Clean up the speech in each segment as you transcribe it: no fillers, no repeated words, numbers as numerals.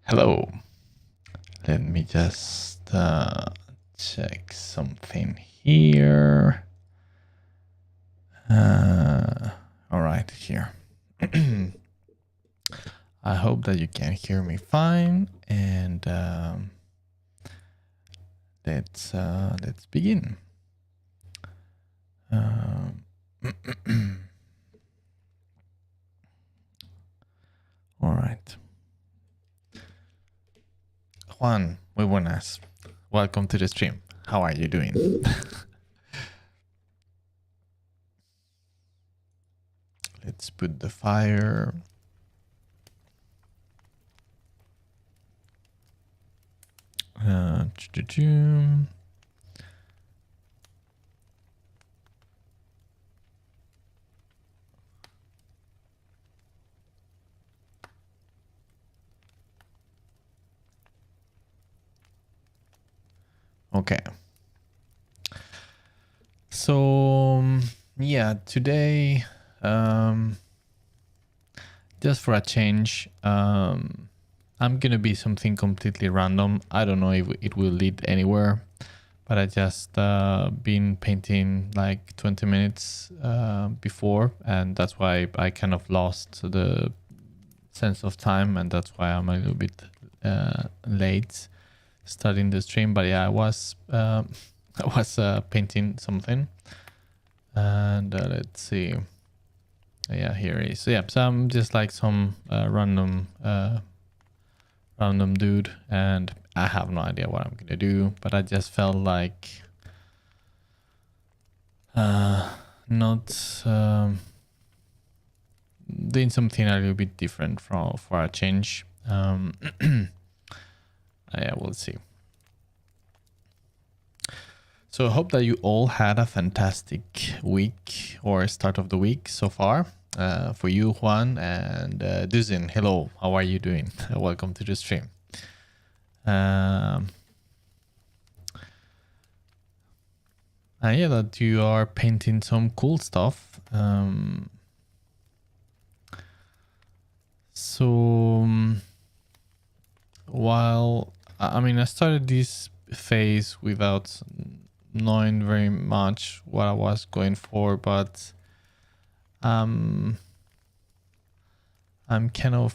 Hello. Let me just check something here. All right, here. I hope that you can hear me fine, and let's begin. All right. Juan, muy buenas. Welcome to the stream. How are you doing? Let's put the fire. Okay. So yeah, today, just for a change, I'm gonna be something completely random. I don't know if it will lead anywhere, but I just been painting like 20 minutes before, and that's why I kind of lost the sense of time, and that's why I'm a little bit late starting the stream. But yeah, I was painting something, and let's see. Yeah, here it is. So yeah, so I'm just like some random dude, and I have no idea what I'm gonna do, but I just felt like not doing something a little bit different for a change. Yeah, we'll see. So I hope that you all had a fantastic week or start of the week so far. For you, Juan, and Duzin, hello, how are you doing? Welcome to the stream. And yeah, that you are painting some cool stuff. So while I started this phase without knowing very much what I was going for, but I'm kind of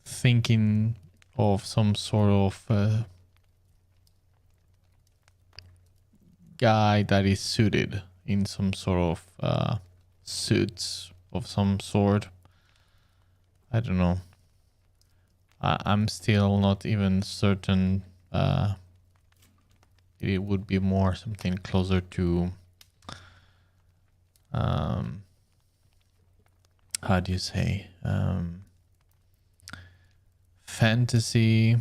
thinking of some sort of guy that is suited in some sort of suits of some sort. I don't know. I'm still not even certain. It would be more something closer to how do you say, fantasy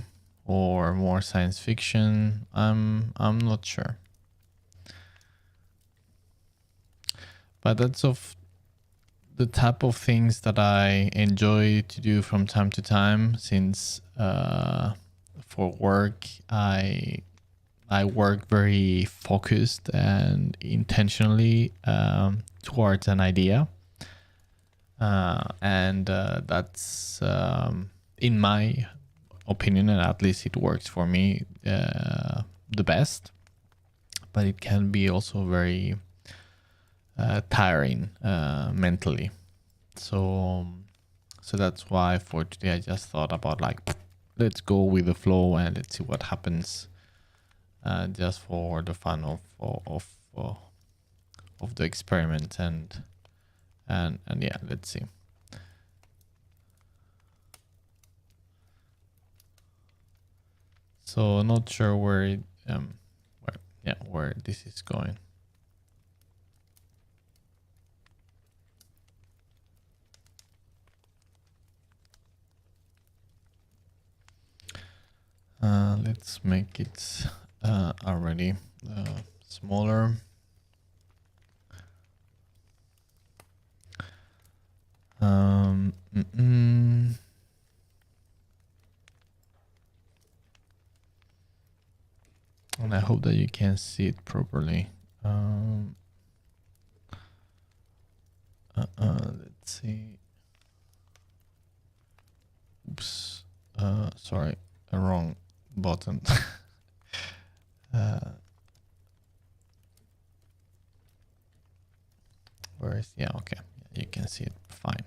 or more science fiction. I'm not sure, but that's of the type of things that I enjoy to do from time to time, since for work I work very focused and intentionally towards an idea, and that's in my opinion, and at least it works for me the best, but it can be also very tiring mentally. So that's why for today I just thought about like, let's go with the flow and let's see what happens, just for the fun of the experiment, and yeah, let's see. So not sure where where this is going. Let's make it already smaller. And I hope that you can see it properly. Let's see. Oops. Sorry, a wrong button. Where is? Yeah, okay. You can see it fine.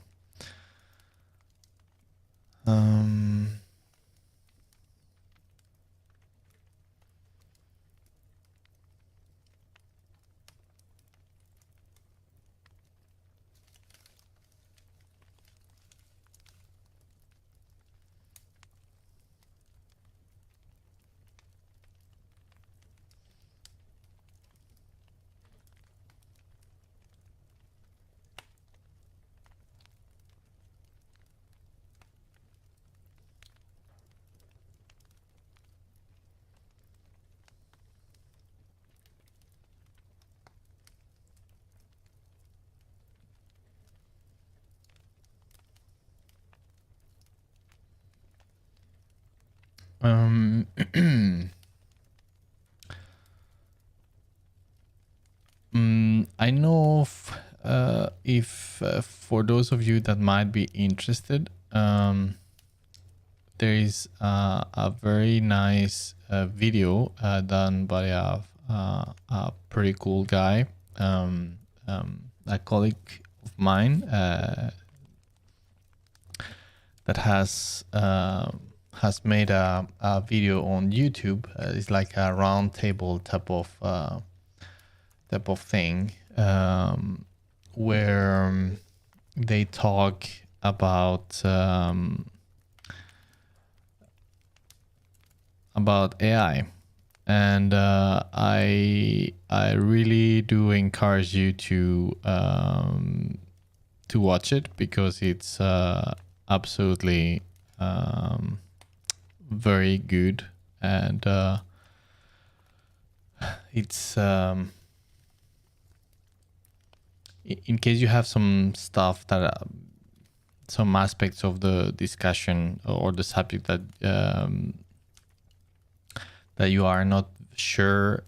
I know if for those of you that might be interested, there is a very nice video done by a pretty cool guy, a colleague of mine that has made a video on YouTube. It's like a round table type of thing, where they talk about AI, and I really do encourage you to watch it, because it's absolutely very good, and it's in case you have some stuff that some aspects of the discussion or the subject that that you are not sure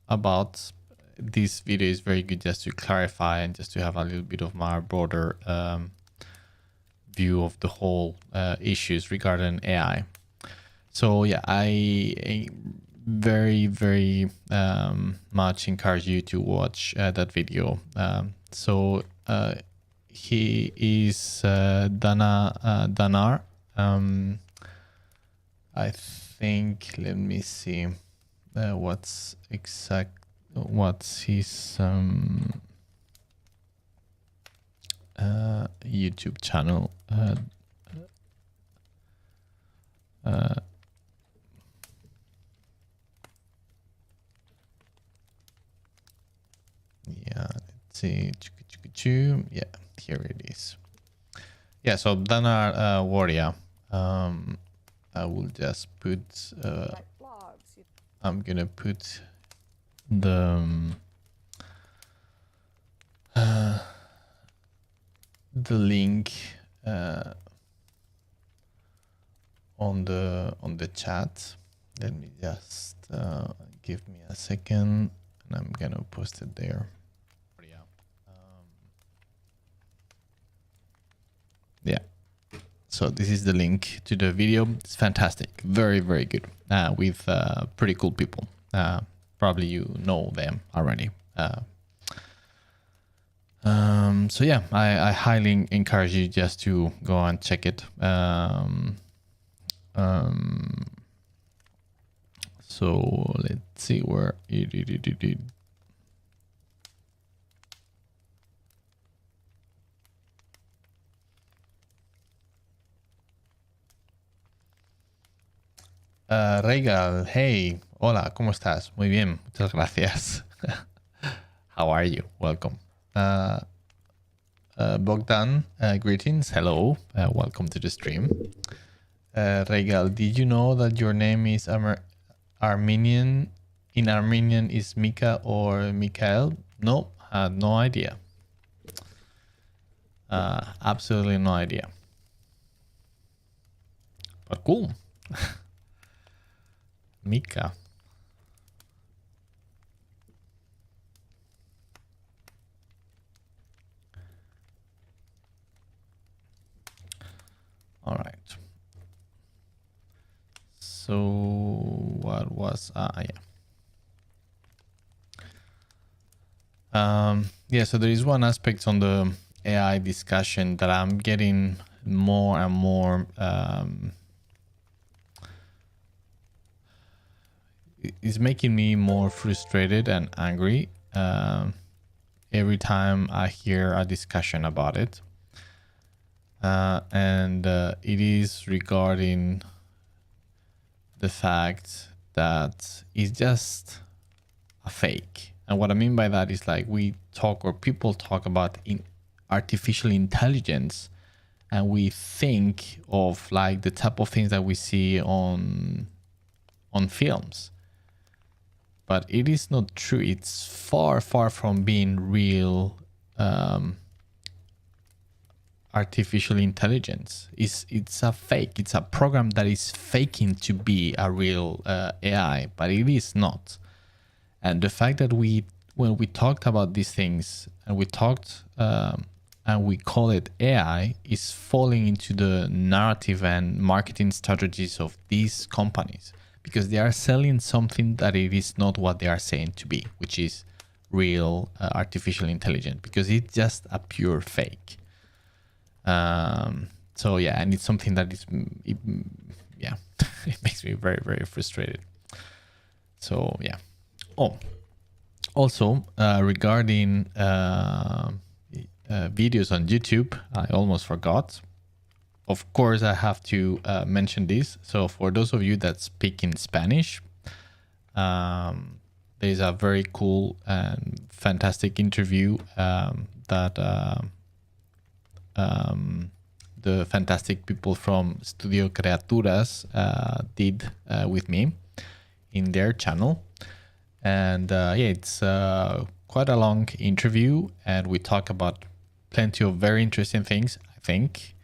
about, this video is very good just to clarify and just to have a little bit of more broader view of the whole issues regarding AI. So yeah, I very, very much encourage you to watch that video. So he is Danar. I think, let me see what's his YouTube channel. Yeah, let's see. Yeah, here it is. Yeah, so Danar Warrior. I will just put I'm gonna put the link on the chat. Let me just give me a second, and I'm gonna post it there. Yeah. So this is the link to the video. It's fantastic. Very, very good. With pretty cool people. Probably you know them already. So yeah, I highly encourage you just to go and check it. So let's see where it. Regal, hey, hola, ¿cómo estás? Muy bien, muchas gracias. How are you? Welcome. Bogdan, greetings, hello, welcome to the stream. Regal, did you know that your name is Armenian? In Armenian is Mika or Mikhail? No, had no idea. Absolutely no idea. But cool. Mika. All right. So what was yeah, so there is one aspect on the AI discussion that I'm getting more and more is making me more frustrated and angry every time I hear a discussion about it. And it is regarding the fact that it's just a fake. And what I mean by that is like we talk or people talk about artificial intelligence, and we think of like the type of things that we see on films. But it is not true. It's far, far from being real artificial intelligence. It's a fake. It's a program that is faking to be a real AI, but it is not. And the fact that when we talked about these things and we talked and we call it AI is falling into the narrative and marketing strategies of these companies, because they are selling something that it is not what they are saying to be, which is real artificial intelligence, because it's just a pure fake. So yeah, and it's something that it makes me very, very frustrated. So yeah. Oh, also regarding videos on YouTube, I almost forgot. Of course, I have to mention this. So for those of you that speak in Spanish, there's a very cool and fantastic interview that the fantastic people from Studio Creaturas did with me in their channel. And yeah, it's quite a long interview, and we talk about plenty of very interesting things, I think,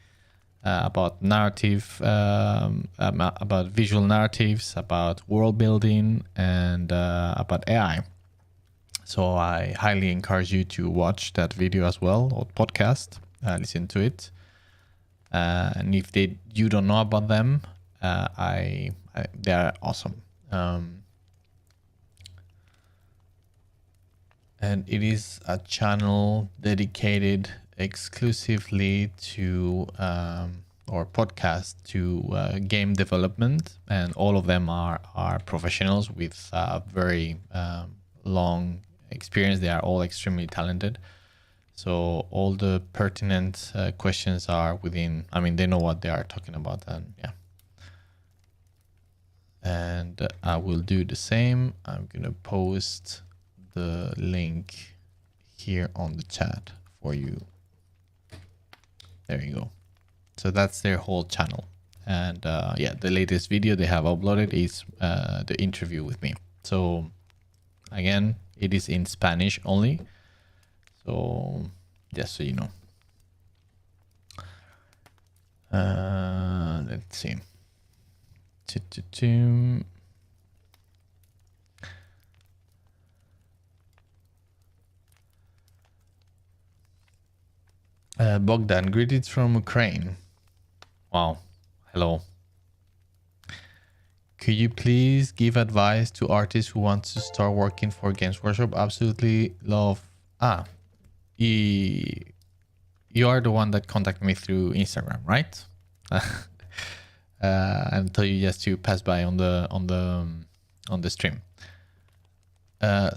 about narrative, about visual narratives, about world building, and about AI. So I highly encourage you to watch that video as well, or podcast, listen to it. And if you don't know about them, they are awesome. And it is a channel dedicated exclusively to or podcast to game development, and all of them are professionals with very long experience. They are all extremely talented, so all the pertinent questions are within, I mean, they know what they are talking about. And yeah, and I will do the same. I'm gonna post the link here on the chat for you. There you go. So that's their whole channel. And yeah, the latest video they have uploaded is the interview with me. So again, it is in Spanish only. So just so you know. Let's see. Bogdan, greetings from Ukraine. Wow. Hello. Could you please give advice to artists who want to start working for Games Workshop? Absolutely love. You are the one that contacted me through Instagram, right? And tell you just to pass by on the stream.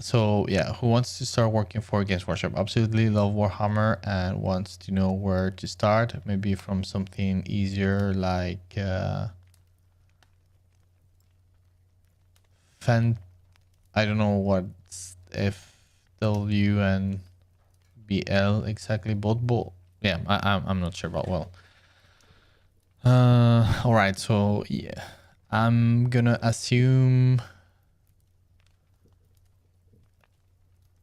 So yeah, who wants to start working for Games Workshop? Absolutely love Warhammer and wants to know where to start. Maybe from something easier like I don't know what's FW and BL exactly. Both. Yeah, I'm not sure about. Well, all right. So yeah, I'm gonna assume.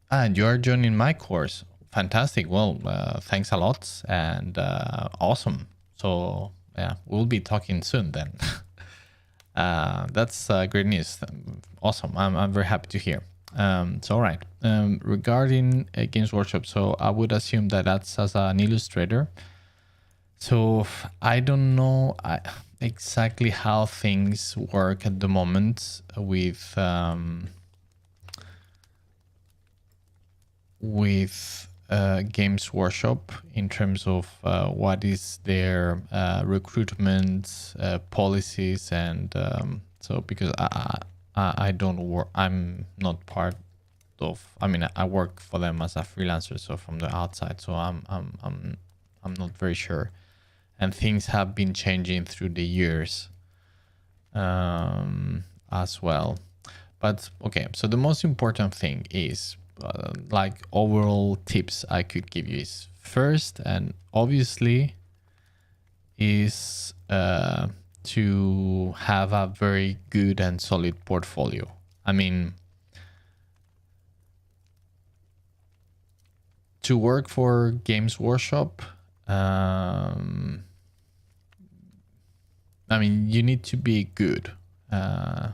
And you are joining my course. Fantastic. Well, thanks a lot, and awesome. So yeah, we'll be talking soon then. That's great news. Awesome. I'm very happy to hear. So all right. Regarding Games Workshop, so I would assume that that's as an illustrator. So I don't know exactly how things work at the moment with Games Workshop in terms of what is their recruitment policies, and so because I don't work, I'm not part of. I mean, I work for them as a freelancer, so from the outside, so I'm not very sure, and things have been changing through the years as well. But okay, so the most important thing is like overall tips I could give you is first and obviously is to have a very good and solid portfolio. I mean, to work for Games Workshop, I mean, you need to be good. I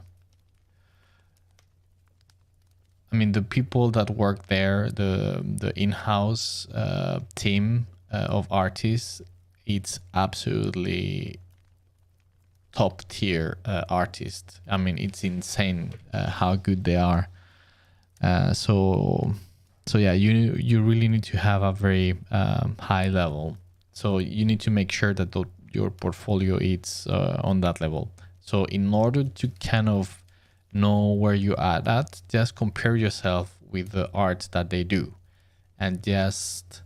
mean, the people that work there, the in-house team of artists, it's absolutely top tier artists. I mean, it's insane how good they are. So yeah, you really need to have a very high level. So you need to make sure that your portfolio is on that level. So in order to kind of know where you are at, just compare yourself with the art that they do, and just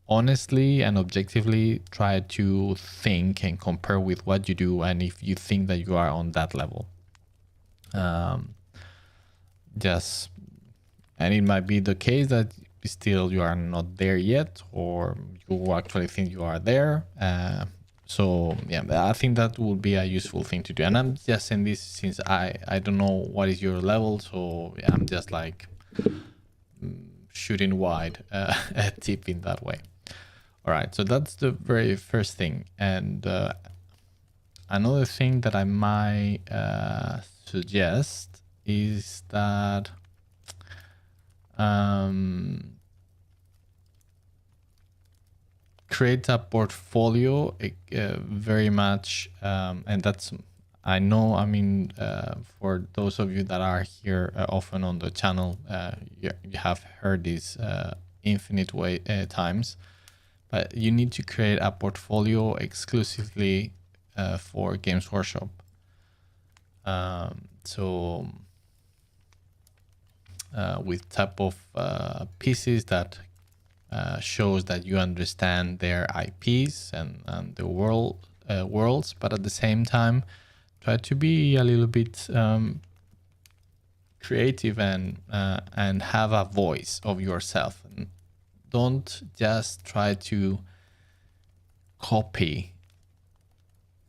honestly and objectively try to think and compare with what you do, and if you think that you are on that level. Just And it might be the case that still you are not there yet, or you actually think you are there. So yeah, I think that would be a useful thing to do. And I'm just saying this since I don't know what is your level, so yeah, I'm just like shooting wide a tip in that way. All right, so that's the very first thing. And another thing that I might suggest is that create a portfolio very much, and that's, I know, I mean, for those of you that are here often on the channel, you have heard this infinite way times, but you need to create a portfolio exclusively for Games Workshop. So with type of pieces that shows that you understand their IPs and the worlds, but at the same time try to be a little bit creative and have a voice of yourself. And don't just try to copy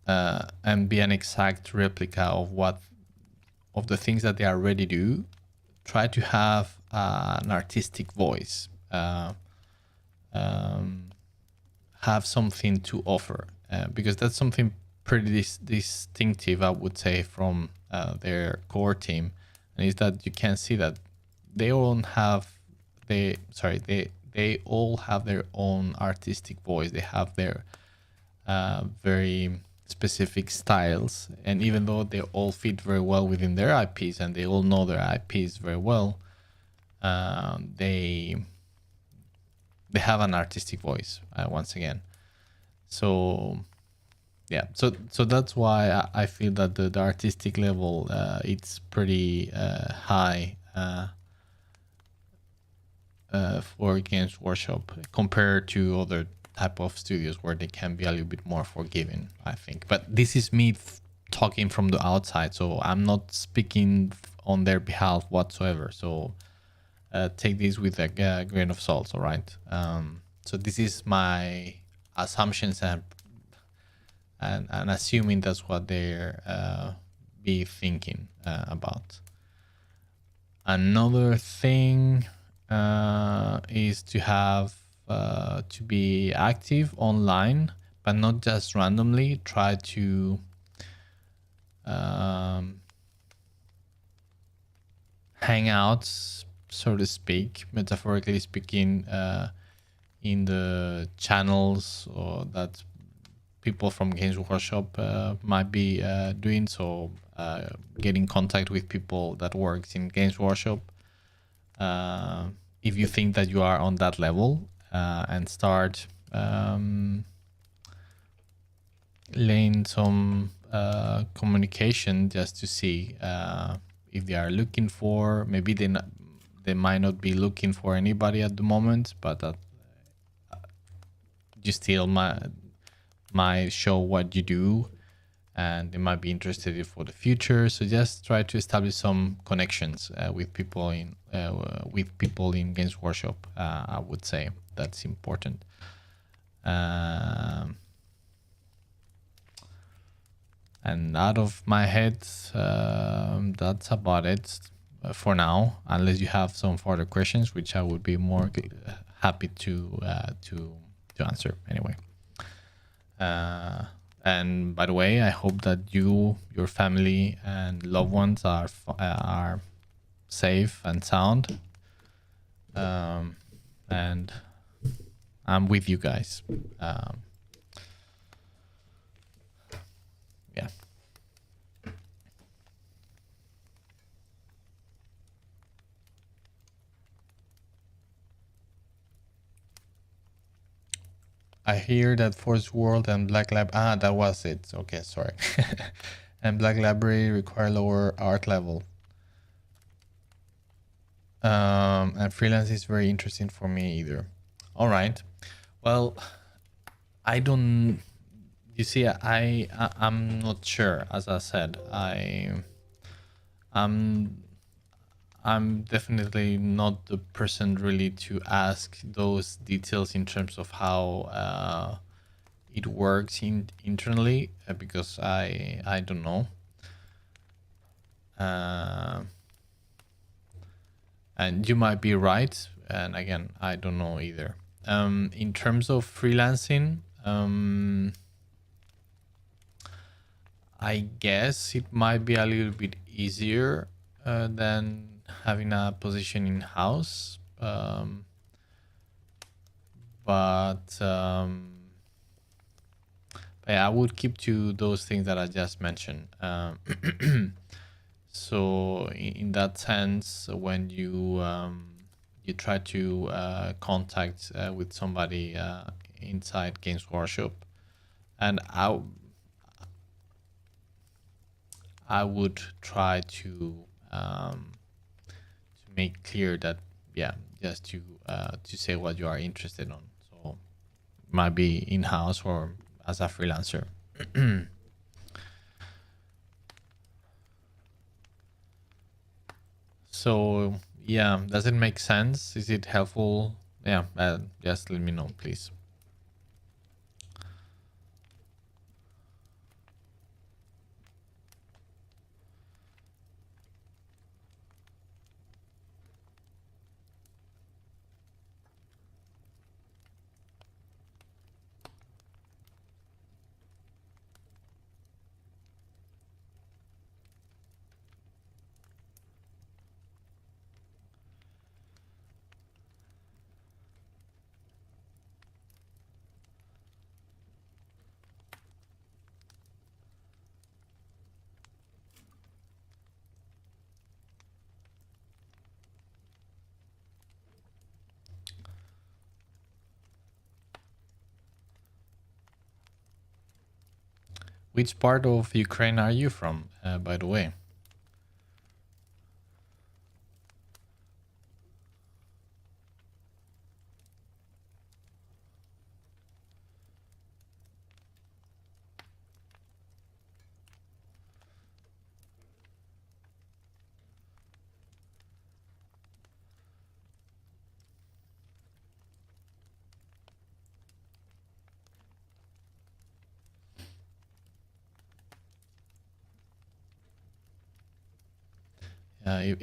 and be an exact replica of the things that they already do. Try to have an artistic voice. Have something to offer, because that's something pretty distinctive, I would say, from their core team, and is that you can see that they all have they all have their own artistic voice. They have their very specific styles, and even though they all fit very well within their IPs and they all know their IPs very well, they have an artistic voice once again. So yeah, so that's why I feel that the artistic level it's pretty high for Games Workshop compared to other type of studios where they can be a little bit more forgiving, I think. But this is me talking from the outside, so I'm not speaking on their behalf whatsoever. So take this with a grain of salt, all right? So this is my assumptions and assuming that's what they're be thinking about. Another thing is to have to be active online, but not just randomly. Try to hang out, so to speak, metaphorically speaking, in the channels or that people from Games Workshop might be doing. So get in contact with people that works in Games Workshop. If you think that you are on that level, and start laying some communication just to see if they are looking for, maybe they might not be looking for anybody at the moment, but you still might show what you do, and they might be interested for the future. So just try to establish some connections with people in Games Workshop. I would say that's important. And out of my head, that's about it for now. Unless you have some further questions, which I would be more happy to answer anyway. And by the way, I hope that you, your family, and loved ones are safe and sound. And I'm with you guys. Yeah. I hear that Force World and Black Lab. That was it. Okay, sorry. And Black Library require lower art level. And freelance is very interesting for me either. All right. Well, I don't. You see, I'm not sure. As I said, I'm definitely not the person really to ask those details in terms of how it works internally, because I don't know. And you might be right, and again, I don't know either. In terms of freelancing, I guess it might be a little bit easier than having a position in house, but yeah, I would keep to those things that I just mentioned. So in that sense, when you try to contact with somebody inside Games Workshop, and I would try to make clear that, yeah, just to say what you are interested on. So it might be in house or as a freelancer. So yeah, does it make sense? Is it helpful? Yeah, just let me know, please. Which part of Ukraine are you from, by the way?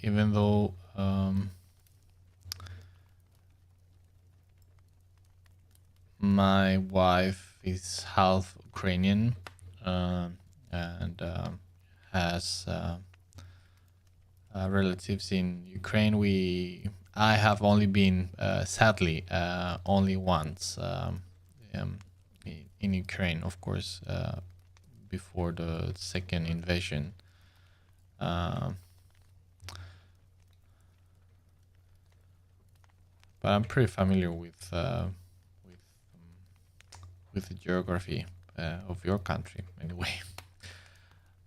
Even though my wife is half Ukrainian, and has relatives in Ukraine, I have only been sadly only once in Ukraine, of course, before the second invasion. But I'm pretty familiar with the geography of your country, anyway.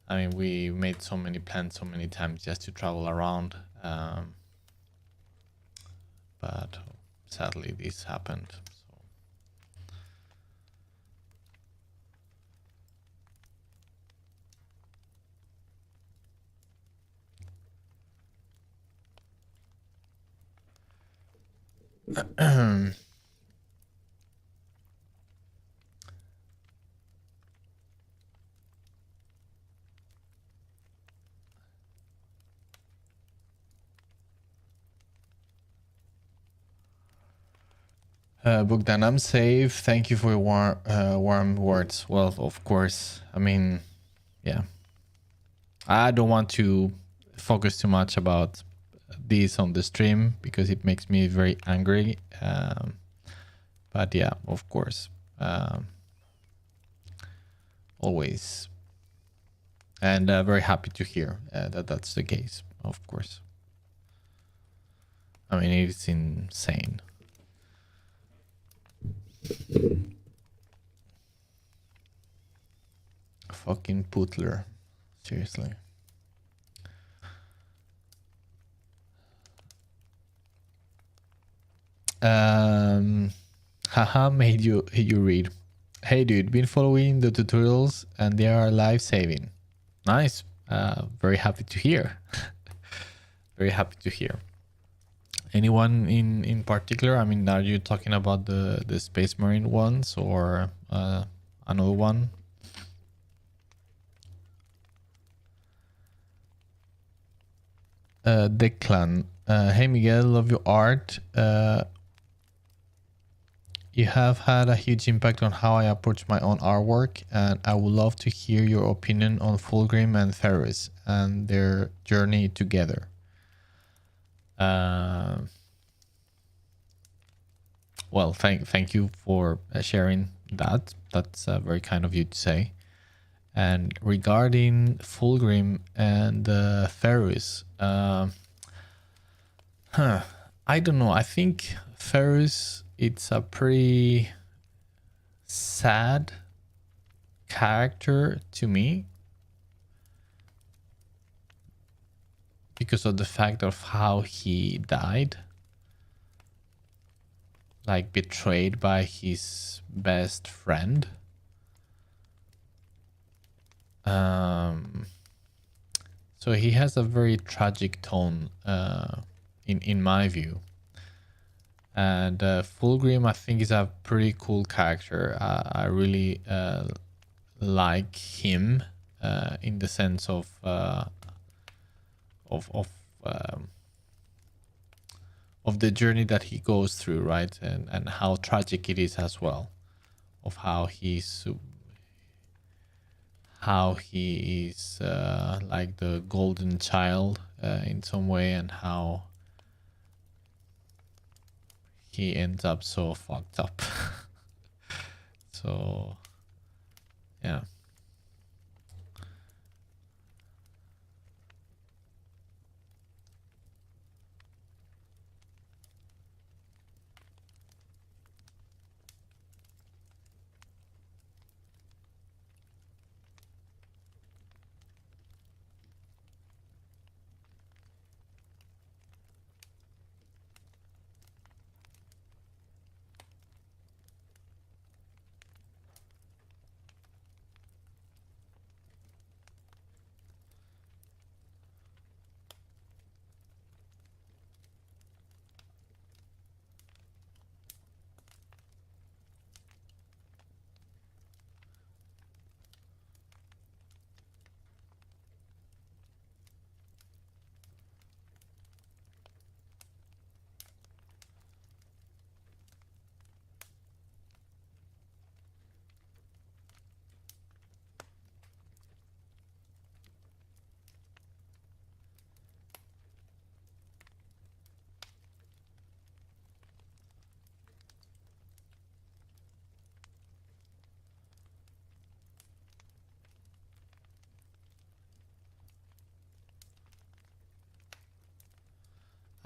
I mean, we made so many plans so many times just to travel around, but sadly this happened. So. Bogdan, I'm safe. Thank you for your warm words. Well, of course. I mean, yeah. I don't want to focus too much about this on the stream because it makes me very angry. But yeah, of course. Always. And very happy to hear that that's the case, of course. I mean, it's insane. Fucking Putler. Seriously. Haha, made you read. Hey dude, been following the tutorials and they are life saving. Nice. Very happy to hear. Very happy to hear. Anyone in particular? I mean, are you talking about the Space Marine ones or another one? Declan. Hey Miguel, love your art. You have had a huge impact on how I approach my own artwork, and I would love to hear your opinion on Fulgrim and Ferris and their journey together. Well, thank you for sharing that. That's very kind of you to say. And regarding Fulgrim and Ferris, I don't know. I think Ferris, it's a pretty sad character to me because of the fact of how he died, like betrayed by his best friend. So he has a very tragic tone in my view. And Fulgrim, I think, is a pretty cool character. I really like him in the sense of the journey that he goes through, right? And how tragic it is as well, of how he is like the golden child in some way, and how he ends up so fucked up. So yeah.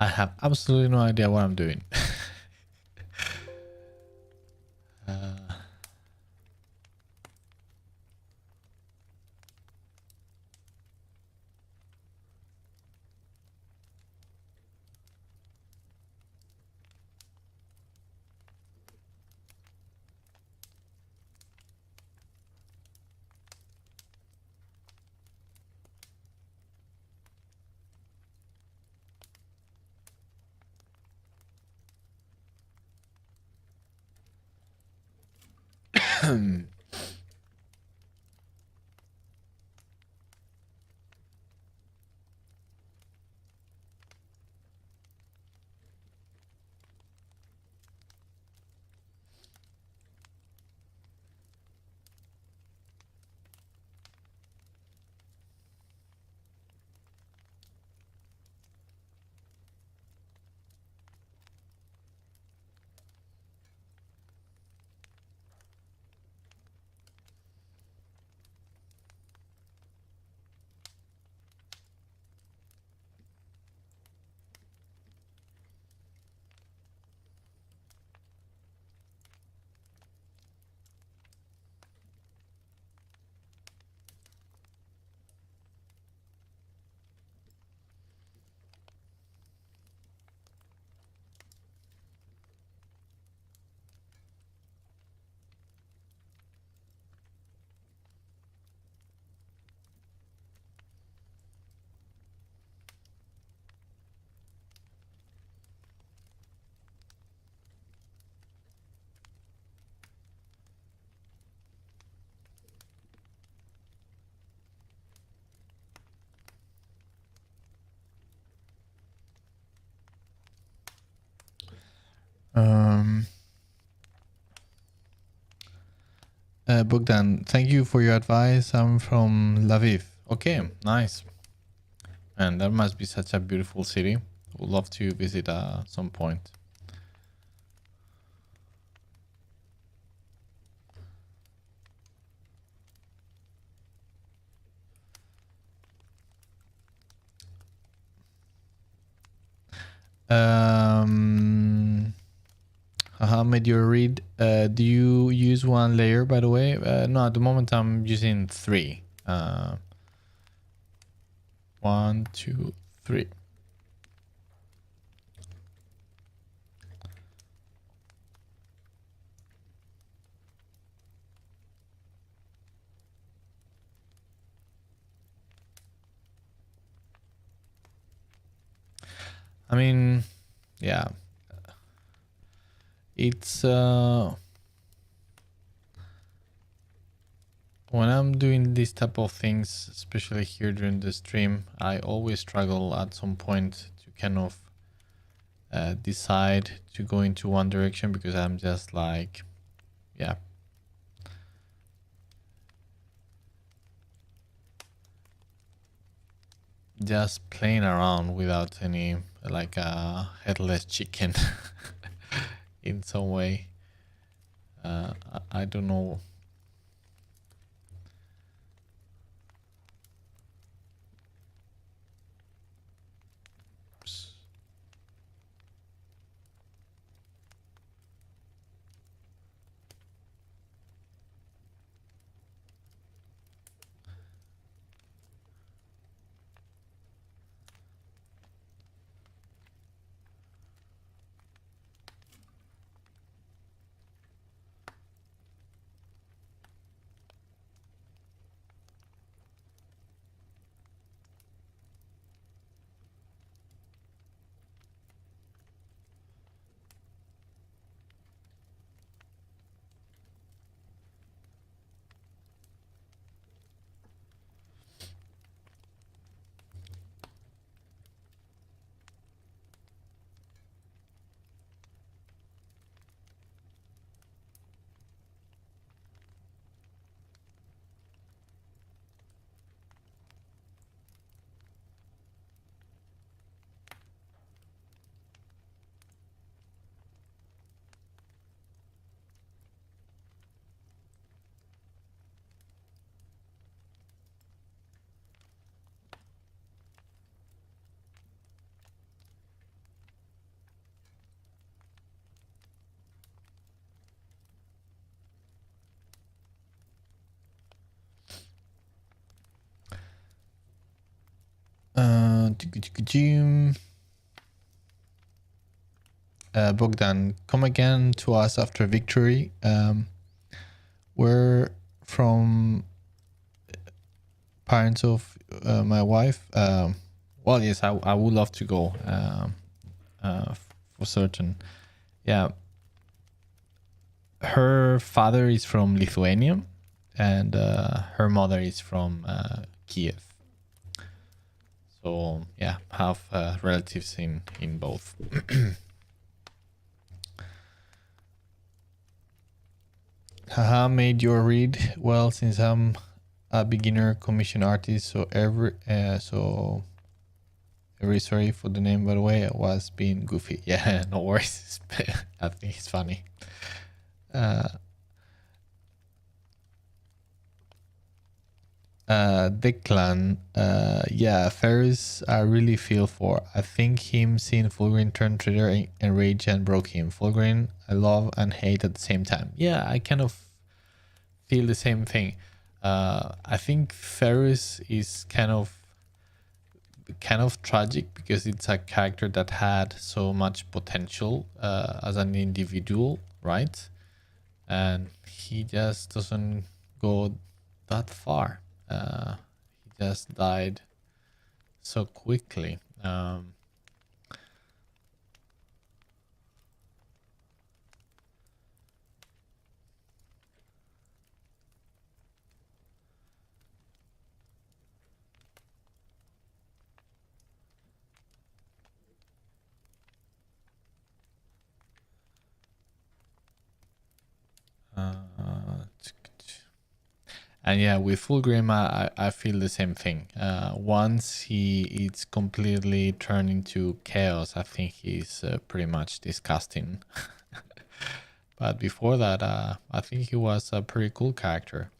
I have absolutely no idea what I'm doing. um, Bogdan, thank you for your advice. I'm from Lviv. Okay, nice. And that must be such a beautiful city. Would love to visit some point. Meteorite. Do you use one layer, by the way? No, at the moment I'm using 3. 1, 2, 3. I mean, yeah. It's when I'm doing this type of things, especially here during the stream, I always struggle at some point to kind of decide to go into one direction, because I'm just like, yeah, just playing around without any, like a headless chicken in some way. I don't know. Oops. Bogdan, come again to us after victory. We're from parents of my wife. Well, yes, I would love to go for certain. Yeah. Her father is from Lithuania and her mother is from Kiev. So, yeah, have relatives in both. Haha, made your read. Well, since I'm a beginner commission artist, so every sorry for the name, by the way. I was being goofy. Yeah, no worries. I think it's funny. Declan, yeah, Ferris I really feel for. I think him seeing Fulgrim turn traitor enraged and broke him. Fulgrim I love and hate at the same time. Yeah, I kind of feel the same thing. I think Ferris is kind of tragic because it's a character that had so much potential as an individual, right? And he just doesn't go that far. He just died so quickly. And yeah, with Fulgrim, I feel the same thing. Once it's completely turned into chaos, I think he's pretty much disgusting. But before that, I think he was a pretty cool character.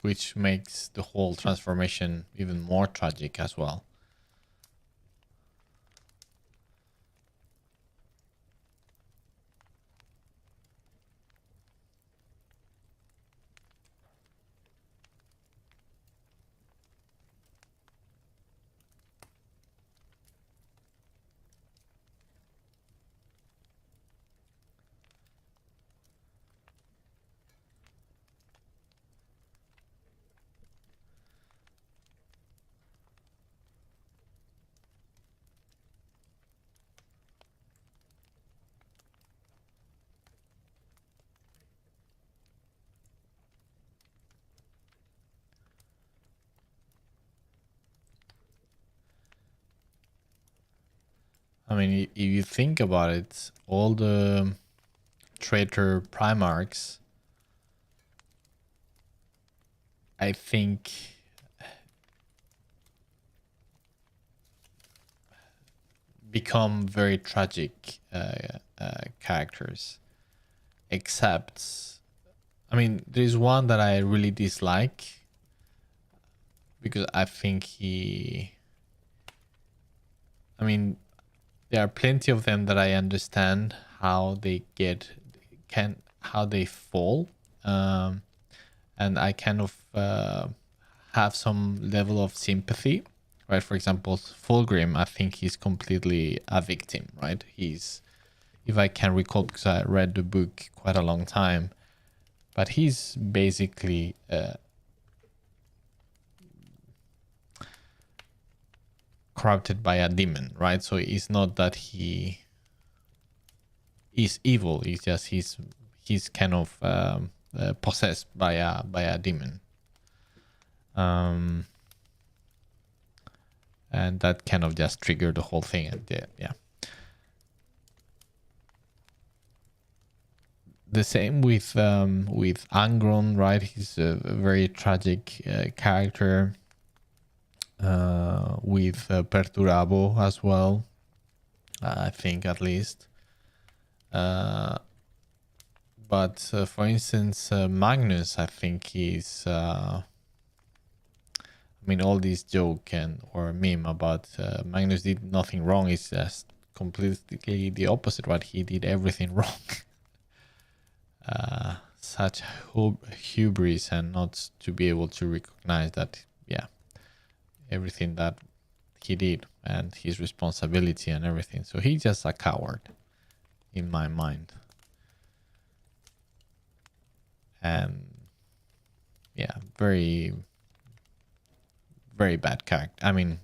Which makes the whole transformation even more tragic as well. I mean, if you think about it, all the traitor Primarchs, I think, become very tragic characters. Except, I mean, there's one that I really dislike because I think I mean, there are plenty of them that I understand how they how they fall, and I kind of have some level of sympathy, right? For example, Fulgrim, I think he's completely a victim, right? He's, if I can recall, because I read the book quite a long time, but he's basically corrupted by a demon, right? So it's not that he is evil. It's just he's kind of possessed by a demon, and that kind of just triggered the whole thing. And yeah. The same with Angron, right? He's a very tragic character. With Perturabo as well, I think, at least. But for instance, Magnus, I think he's. I mean, all this joke or meme about Magnus did nothing wrong is just completely the opposite, right? He did everything wrong. such hubris and not to be able to recognize that, yeah, everything that he did and his responsibility and everything. So he's just a coward in my mind. And yeah, very, very bad character. I mean,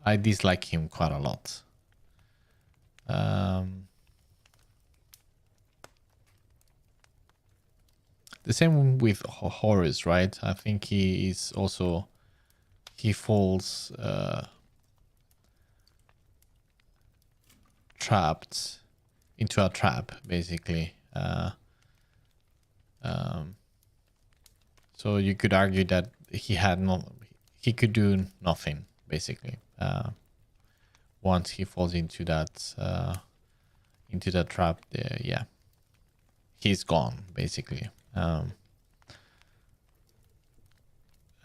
I dislike him quite a lot. The same with Horus, right? I think he is also, he falls trapped into a trap, basically. So you could argue that he could do nothing, basically. Once he falls into that trap, yeah, he's gone, basically.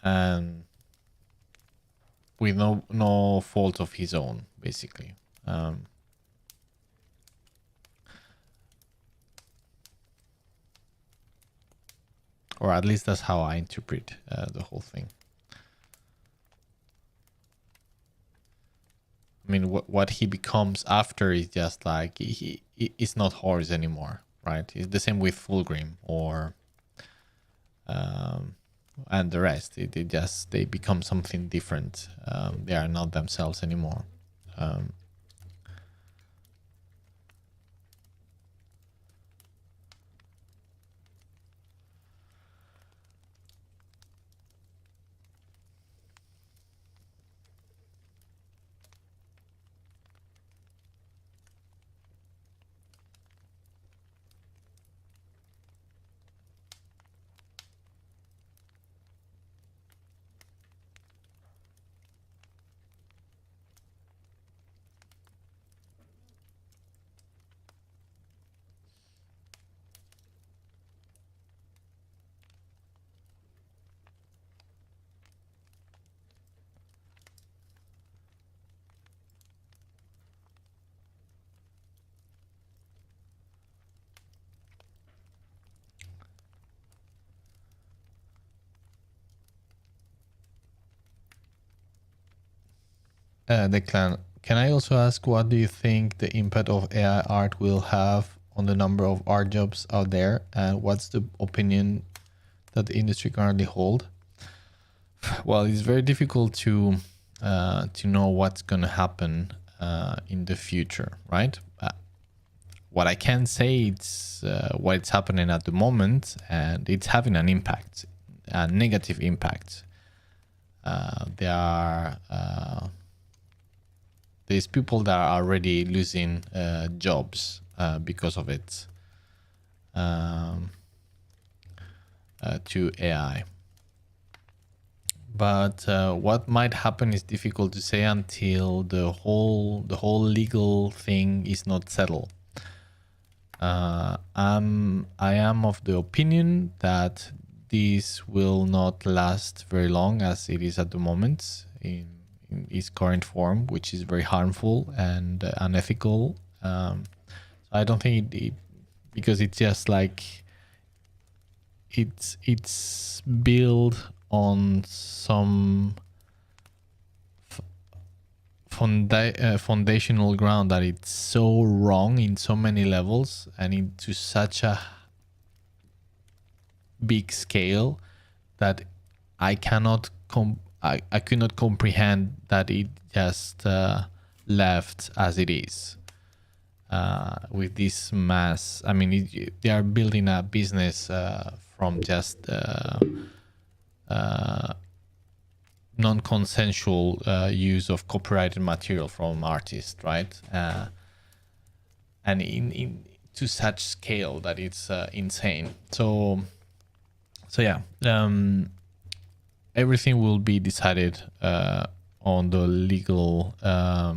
And with no fault of his own, basically. Or at least that's how I interpret the whole thing. I mean, what he becomes after is just like it's not Horus anymore, right? It's the same with Fulgrim or and the rest. They become something different. They are not themselves anymore. Declan, can I also ask, what do you think the impact of AI art will have on the number of art jobs out there, and what's the opinion that the industry currently hold? Well, it's very difficult to know what's going to happen in the future, right? What I can say, it's what's happening at the moment, and it's having an impact, a negative impact. There's people that are already losing jobs because of it to AI. But what might happen is difficult to say until the whole legal thing is not settled. I am of the opinion that this will not last very long as it is at the moment in its current form, which is very harmful and unethical. I don't think it because it's just like it's built on some foundational ground that it's so wrong in so many levels and into such a big scale that I cannot I could not comprehend that it just left as it is with this mass. I mean, they are building a business from just non-consensual use of copyrighted material from artists, right? And in to such scale that it's insane. So yeah, everything will be decided on the legal how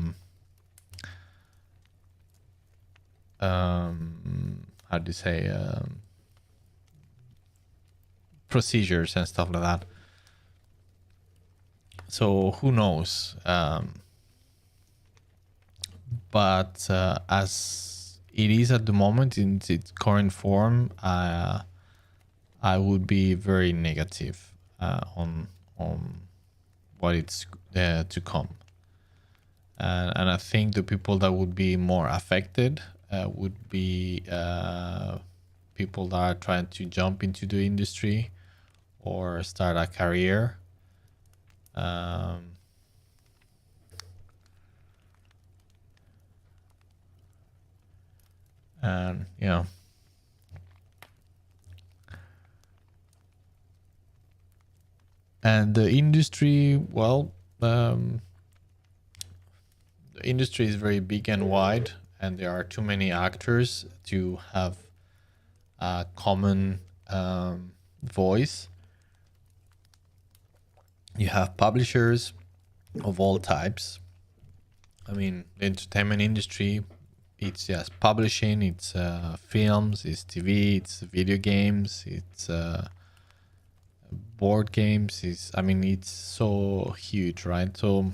do you say procedures and stuff like that. So who knows? but as it is at the moment in its current form, I would be very negative on what it's to come. And I think the people that would be more affected would be people that are trying to jump into the industry or start a career. And yeah. And the industry, well, the industry is very big and wide, and there are too many actors to have a common voice. You have publishers of all types. I mean, the entertainment industry, it's just publishing, it's films, it's TV, it's video games, it's board games. It's so huge, right? So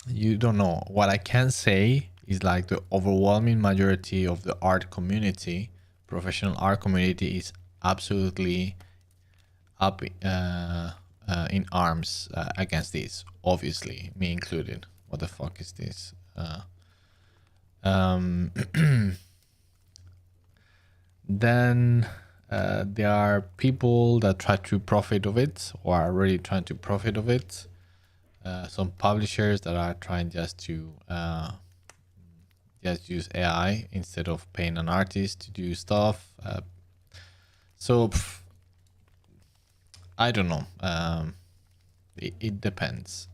you don't know. What I can say is like the overwhelming majority of the art community, professional art community, is absolutely up in arms against this. Obviously, me included. What the fuck is this? Then there are people that try to profit of it or are already trying to profit of it. Some publishers that are trying just to just use AI instead of paying an artist to do stuff. I don't know. It depends.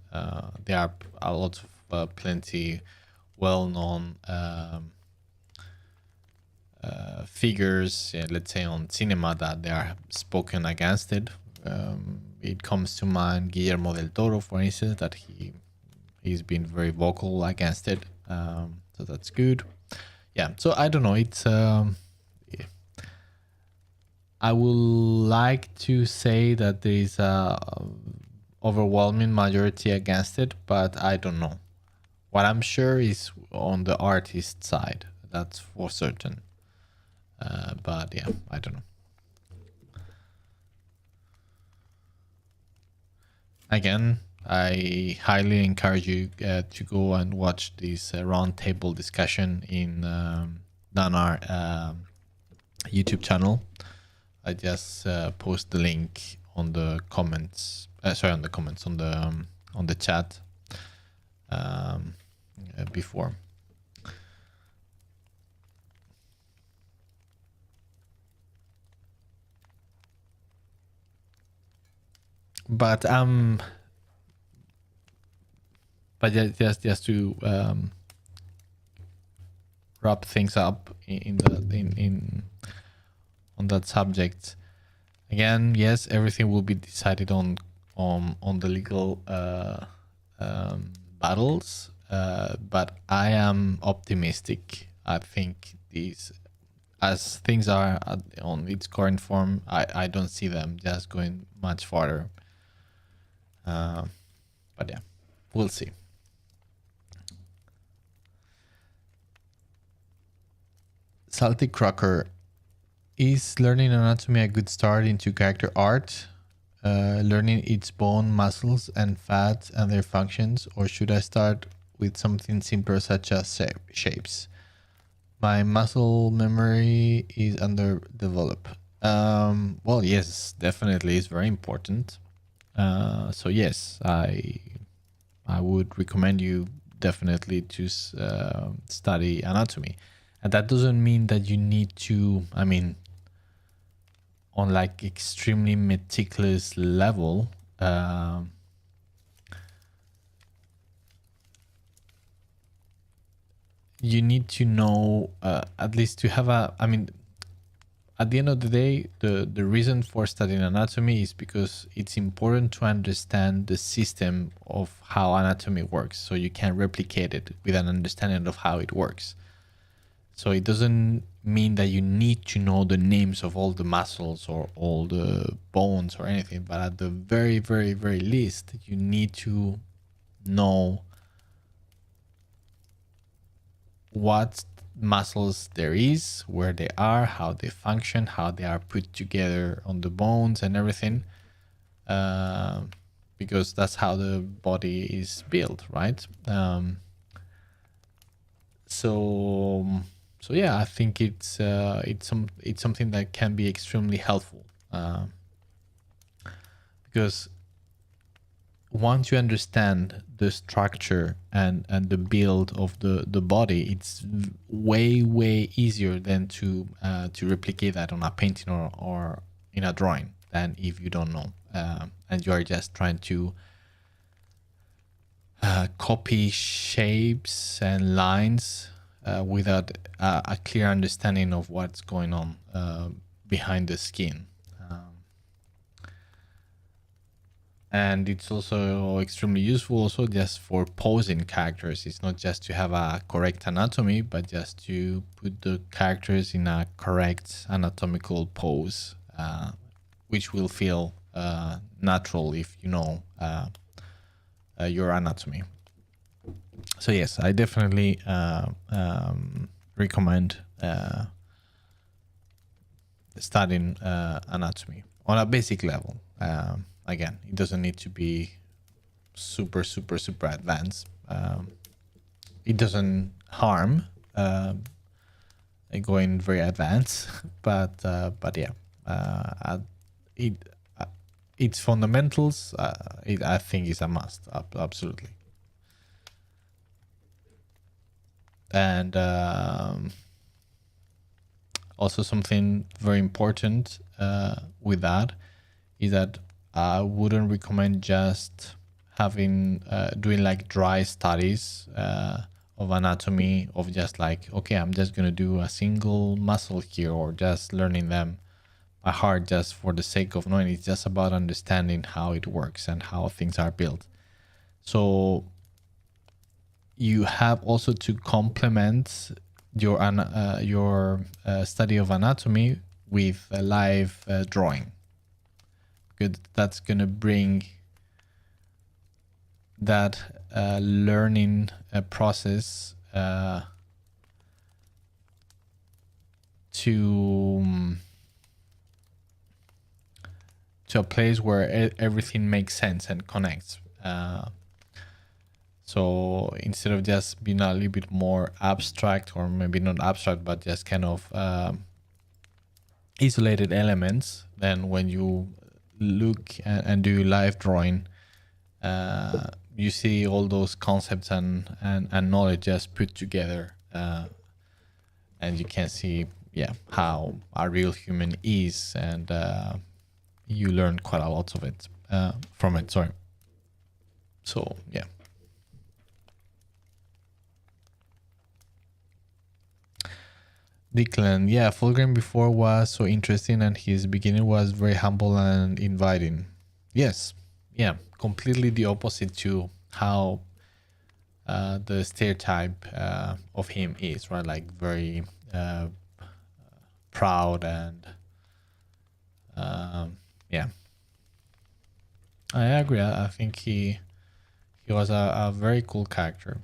There are a lot of plenty well-known figures, let's say on cinema, that they are spoken against it. It comes to mind Guillermo del Toro, for instance, that he's been very vocal against it. So that's good. Yeah. So I don't know. It's I would like to say that there is a overwhelming majority against it, but I don't know. What I'm sure is on the artist side. That's for certain. But yeah, I don't know. Again, I highly encourage you to go and watch this roundtable discussion in on our YouTube channel. I just post the link on the comments. On the comments on the chat before. But just to wrap things up in on that subject. Again, yes, everything will be decided on the legal battles, but I am optimistic. I think these, as things are on its current form, I don't see them just going much farther. But yeah, we'll see. Salty Crocker, is learning anatomy a good start into character art? Learning its bone, muscles, and fat and their functions, or should I start with something simpler such as shapes? My muscle memory is underdeveloped. Well, yes, definitely, it's very important. So yes, I would recommend you definitely to study anatomy, and that doesn't mean that you need to. I mean, on like extremely meticulous level. You need to know at least to have a. I mean, at the end of the day, the reason for studying anatomy is because it's important to understand the system of how anatomy works, so you can replicate it with an understanding of how it works. So it doesn't mean that you need to know the names of all the muscles or all the bones or anything, but at the very, very, very least, you need to know what muscles there is, where they are, how they function, how they are put together on the bones and everything. Uh, because that's how the body is built, right? So so yeah, I think it's something that can be extremely helpful, because once you understand the structure and the build of the body, it's way easier than to replicate that on a painting or in a drawing, than if you don't know, and you are just trying to copy shapes and lines without a clear understanding of what's going on behind the skin. And it's also extremely useful also just for posing characters. It's not just to have a correct anatomy, but just to put the characters in a correct anatomical pose, which will feel natural if you know your anatomy. So yes, I definitely recommend studying anatomy on a basic level. Again, it doesn't need to be super advanced. It doesn't harm going very advanced, but yeah, it its fundamentals, I think, is a must. Absolutely. And also something very important with that is that I wouldn't recommend just having doing like dry studies of anatomy, of just like, okay, I'm just gonna do a single muscle here, or just learning them by heart just for the sake of knowing. It's just about understanding how it works and how things are built. So you have also to complement your study of anatomy with a live drawing. Good, that's gonna bring that learning process to a place where everything makes sense and connects. So instead of just being a little bit more abstract, or maybe not abstract, but just kind of isolated elements, then when you look and do live drawing, you see all those concepts and knowledge just put together, and you can see, yeah, how a real human is, and you learn quite a lot of it from it. Sorry. So yeah. Declan, yeah, Fulgrim before was so interesting, and his beginning was very humble and inviting. Yes, yeah, completely the opposite to how the stereotype of him is, right? Like very proud and yeah, I agree. I think he was a very cool character.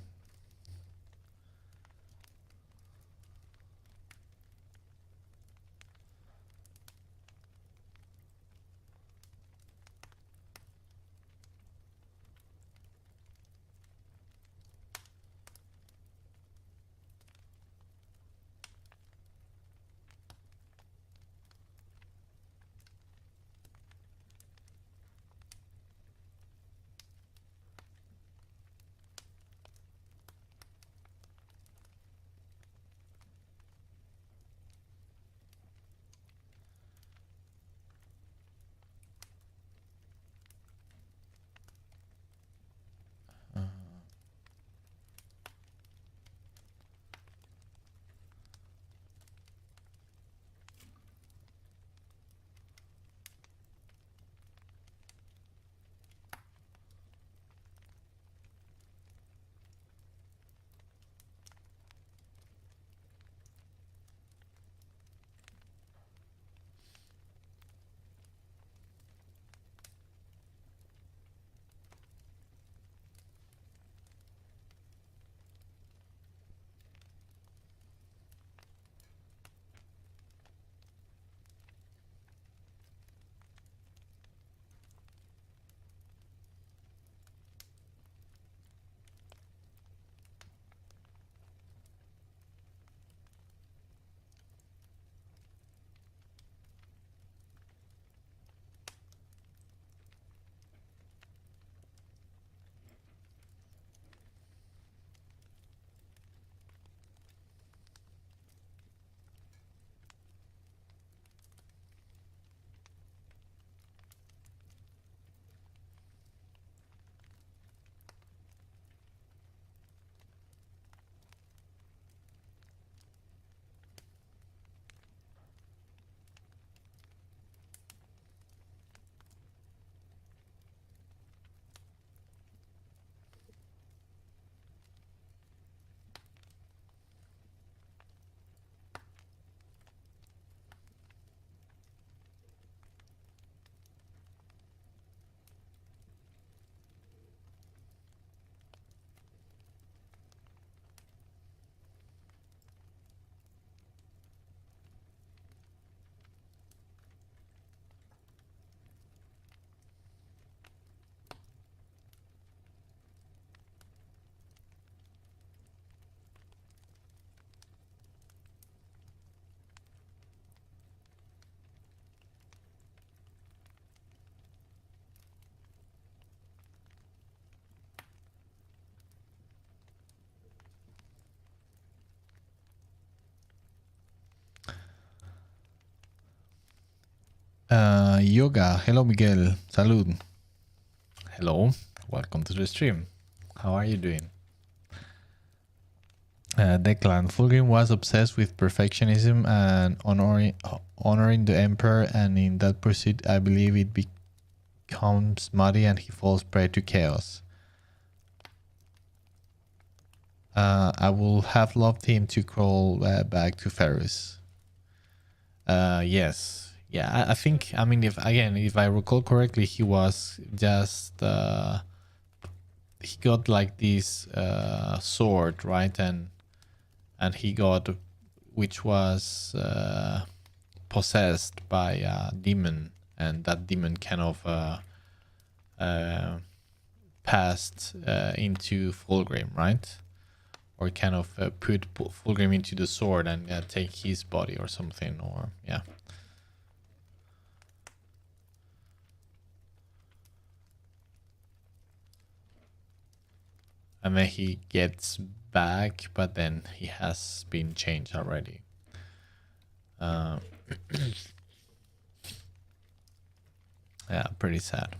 Yoga. Hello, Miguel. Salud. Hello. Welcome to the stream. How are you doing? Declan. Fulgrim was obsessed with perfectionism and honoring the emperor, and in that pursuit, I believe it becomes muddy and he falls prey to chaos. I will have loved him to crawl back to Ferris. Yes. Yeah, I think, I mean, if I recall correctly, he was just, he got like this sword, right? And he got, which was possessed by a demon, and that demon kind of passed into Fulgrim, right? Or kind of put Fulgrim into the sword and take his body or something, or yeah. And then he gets back, but then he has been changed already. Yeah, pretty sad.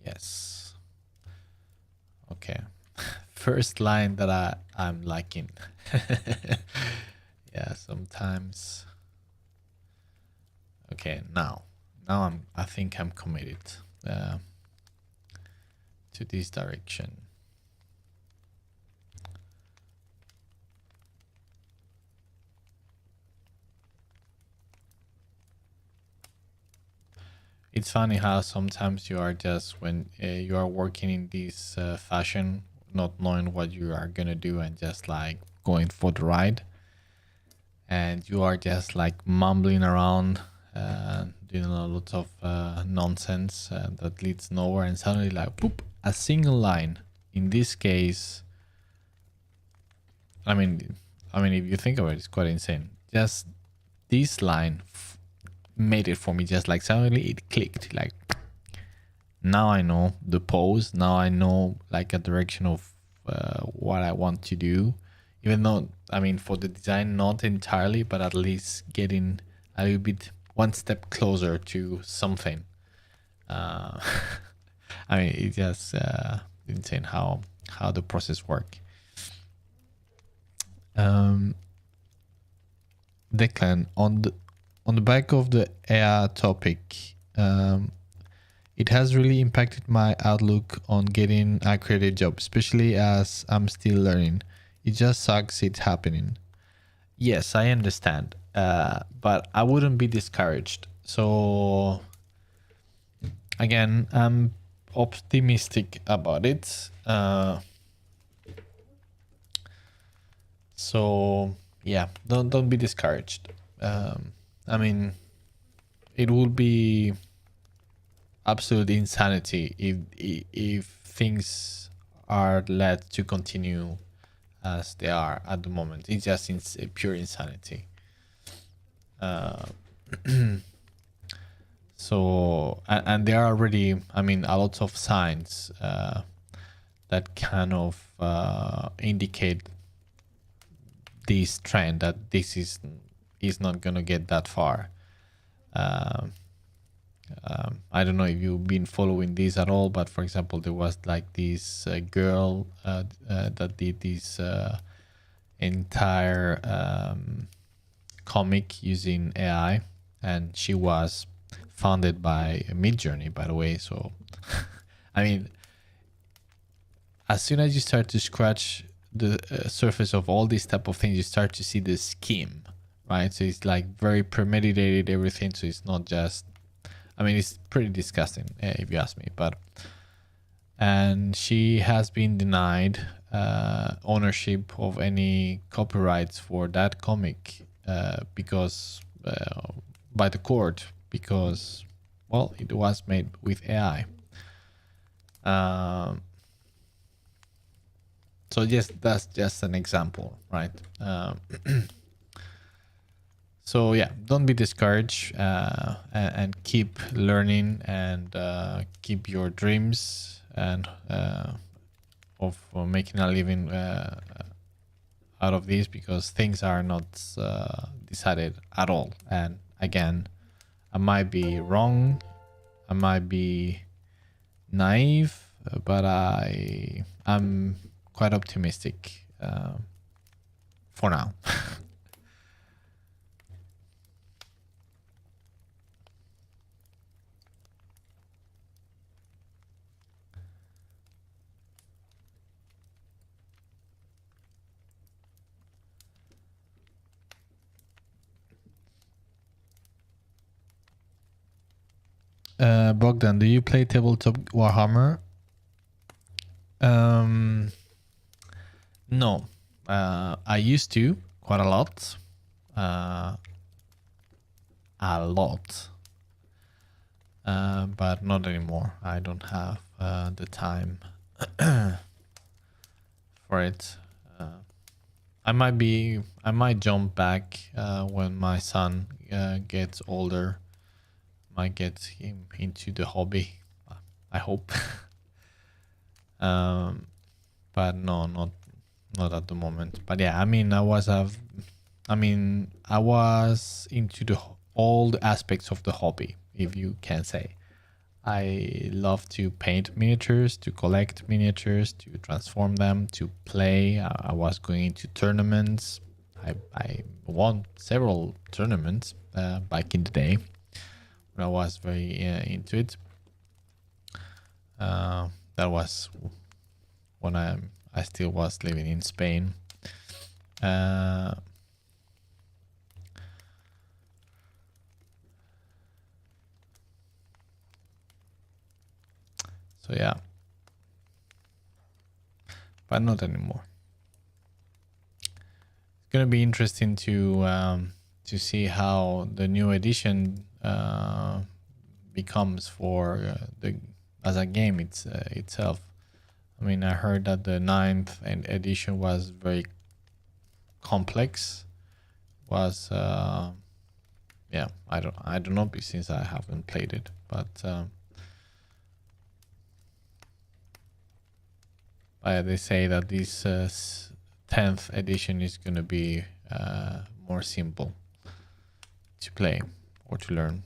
Yes. Okay. First line that I'm liking. Yeah, sometimes. Okay, now I think I'm committed to this direction. It's funny how sometimes you are just, when you are working in this fashion, not knowing what you are gonna do and just like going for the ride, and you are just like mumbling around, doing a lot of nonsense that leads nowhere, and suddenly like boop, a single line. In this case, I mean, if you think about it, it's quite insane. Just this line made it for me. Just like suddenly it clicked. Like, now I know the pose. Now I know like a direction of what I want to do. Even though, I mean, for the design, not entirely, but at least getting a little bit one step closer to something. I mean, it's just insane how the process works. Declan, on the back of the AI topic, it has really impacted my outlook on getting a creative job, especially as I'm still learning. It just sucks it's happening. Yes, I understand, but I wouldn't be discouraged. So again, I'm optimistic about it. So yeah, don't be discouraged. I mean, it would be absolute insanity if things are led to continue as they are at the moment. It's just pure insanity. So and there are already, I mean, a lot of signs that kind of indicate this trend that this is not gonna get that far. I don't know if you've been following this at all, but for example, there was like this girl that did this entire comic using AI, and she was founded by Midjourney, by the way. So, I mean, as soon as you start to scratch the surface of all these type of things, you start to see the scheme, right? So it's like very premeditated everything. So it's not just, I mean, it's pretty disgusting if you ask me. But and she has been denied ownership of any copyrights for that comic because by the court, because well, it was made with AI. So yes, that's just an example, right? So yeah, don't be discouraged and keep learning and keep your dreams and of making a living out of this, because things are not decided at all. And again, I might be wrong, I might be naive, but I'm quite optimistic for now. Bogdan, do you play tabletop Warhammer? No, I used to quite a lot, but not anymore. I don't have the time for it. I might jump back when my son gets older. Might get him into the hobby. I hope. But no, not at the moment. But yeah, I mean, I was into all the aspects of the hobby, if you can say. I love to paint miniatures, to collect miniatures, to transform them, to play. I was going into tournaments. I won several tournaments back in the day when I was very into it. That was when I still was living in Spain. So yeah, but not anymore. It's gonna be interesting to see how the new edition becomes for the as a game itself. I mean, I heard that the 9th edition was very complex. Was yeah, I don't know since I haven't played it, but they say that this 10th edition is going to be more simple to play or to learn.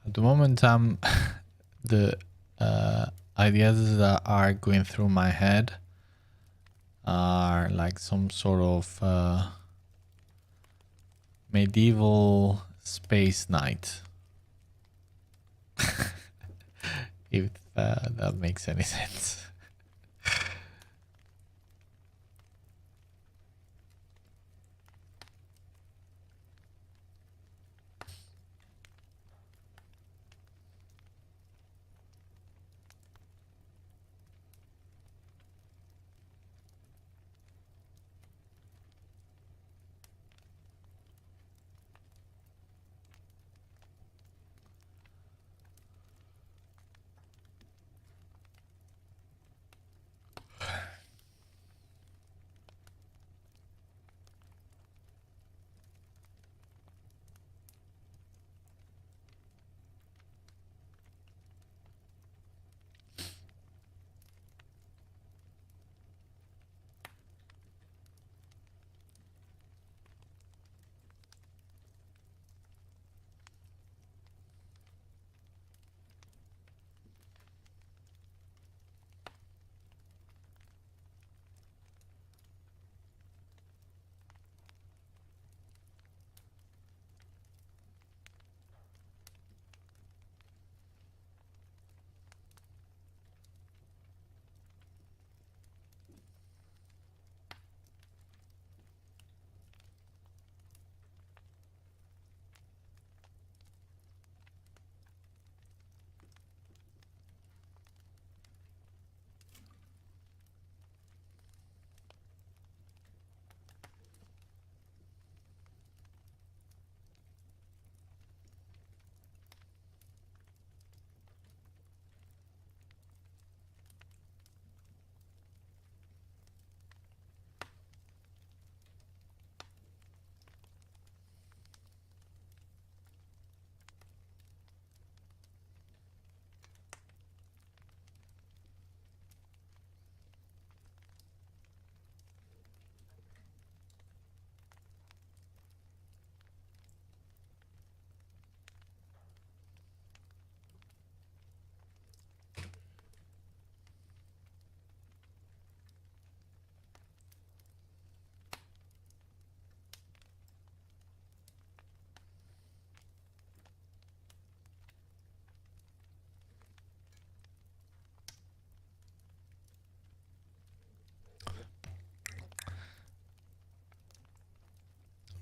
At the moment, the ideas that are going through my head are like some sort of medieval space knight. If that makes any sense.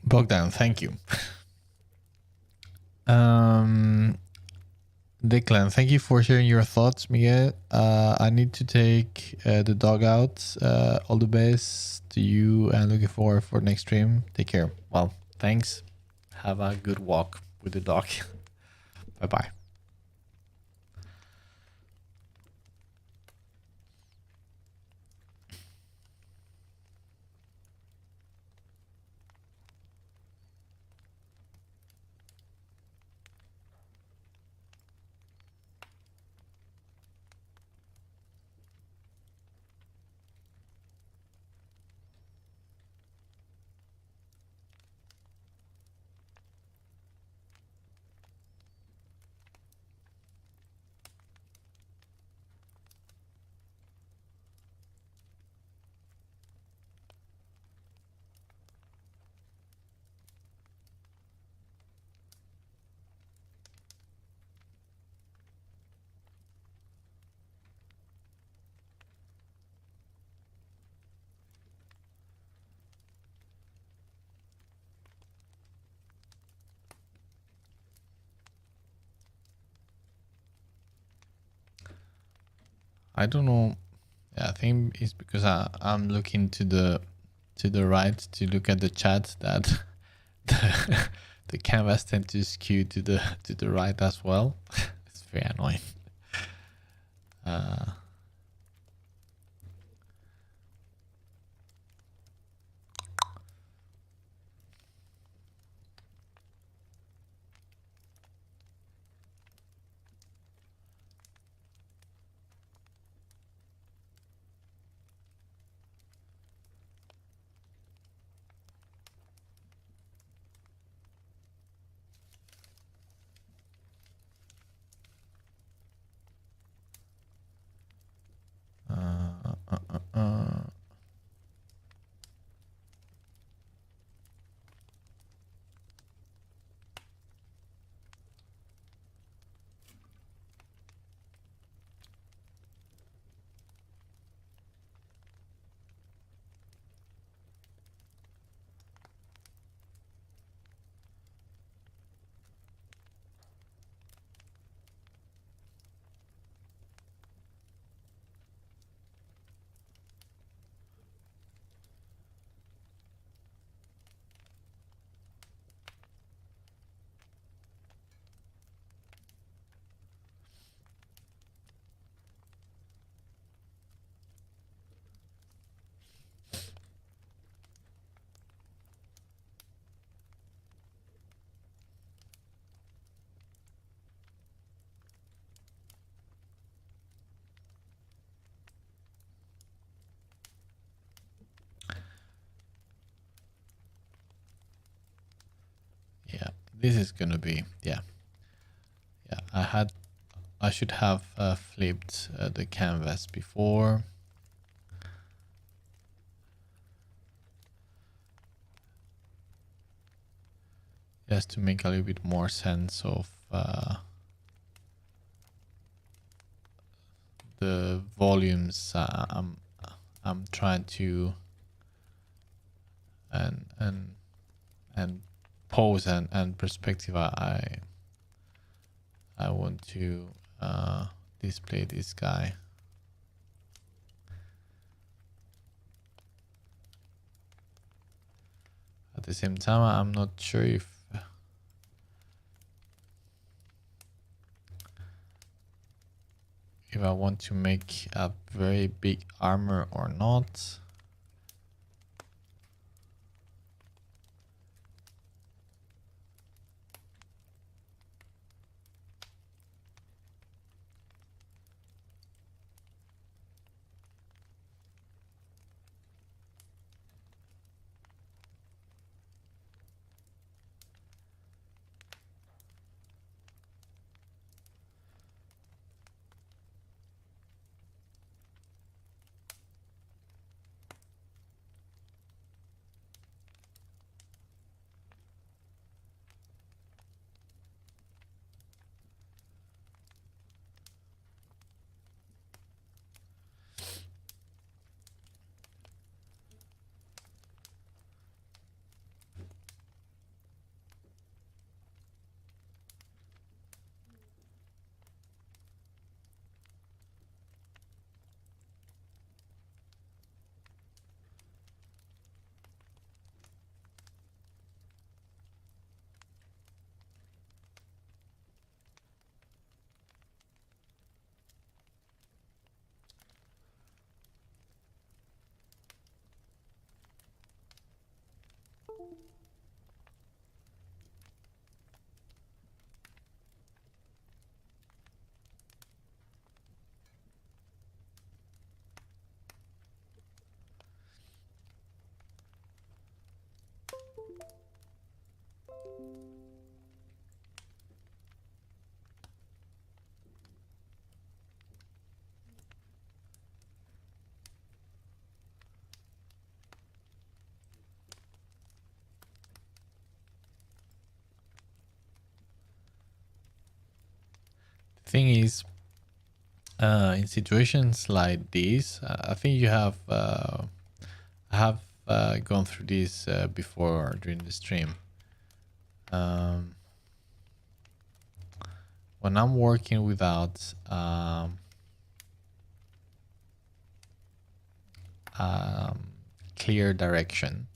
Bogdan, thank you. Declan, thank you for sharing your thoughts, Miguel. I need to take the dog out. All the best to you and looking forward for next stream. Take care. Well, thanks. Have a good walk with the dog. Bye-bye. I don't know. Yeah, I think it's because I'm looking to the right to look at the chat that the canvas tends to skew to the right as well. It's very annoying. this is gonna be, yeah. I should have flipped the canvas before. Just to make a little bit more sense of the volumes I'm trying to and pose and perspective I want to display this guy. At the same time, I'm not sure if I want to make a very big armor or not. The thing is, in situations like this, I think you have I have gone through this before during the stream. When I'm working without clear direction,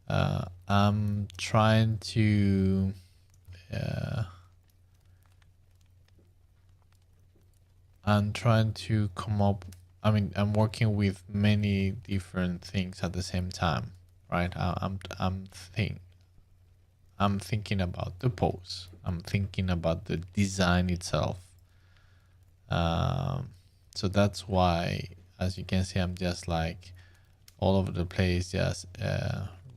I'm trying to come up. I mean, I'm working with many different things at the same time, right? I'm thinking about the pose. I'm thinking about the design itself. So that's why, as you can see, I'm just like all over the place, just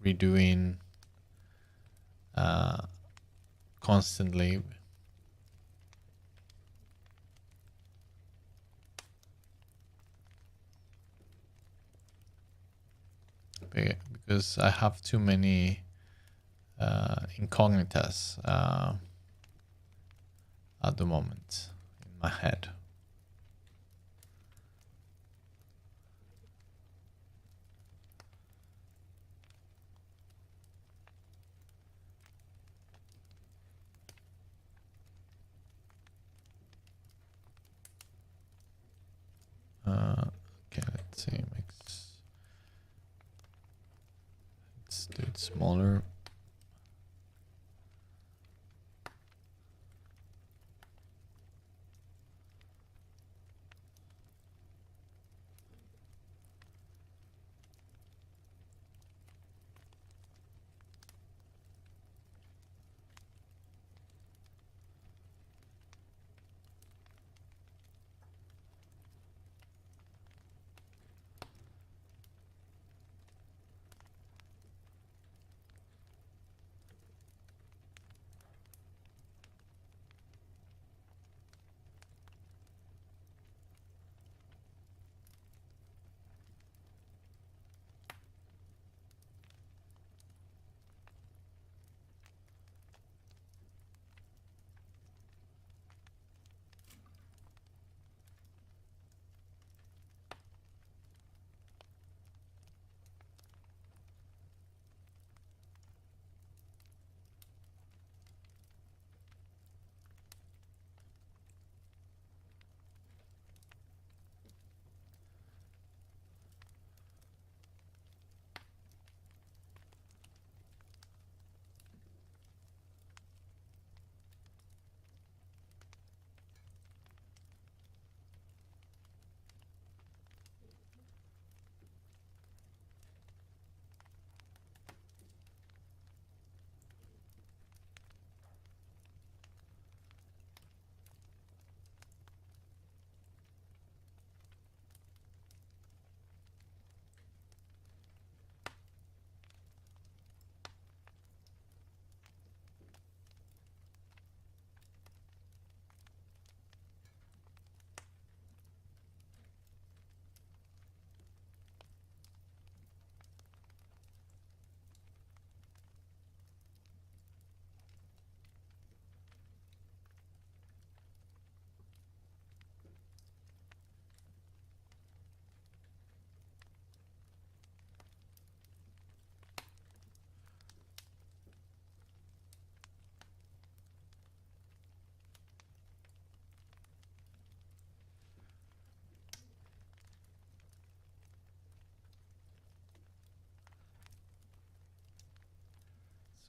redoing constantly. Because I have too many incognitas at the moment in my head. Okay, let's see. Let's do it smaller.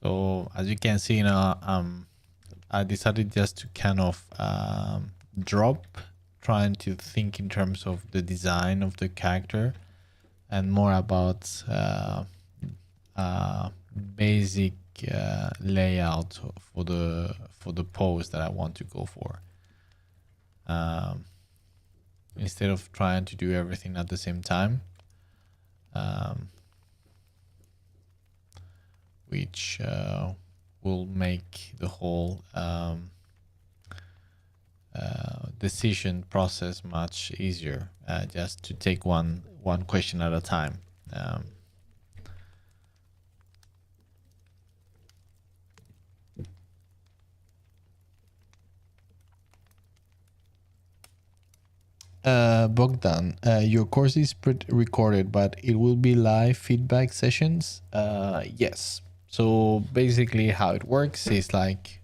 So as you can see now, I decided just to kind of drop trying to think in terms of the design of the character and more about basic layout for the pose that I want to go for. Instead of trying to do everything at the same time, which will make the whole decision process much easier, just to take one question at a time. Bogdan, your course is recorded, but it will be live feedback sessions. Yes. So basically, how it works is like.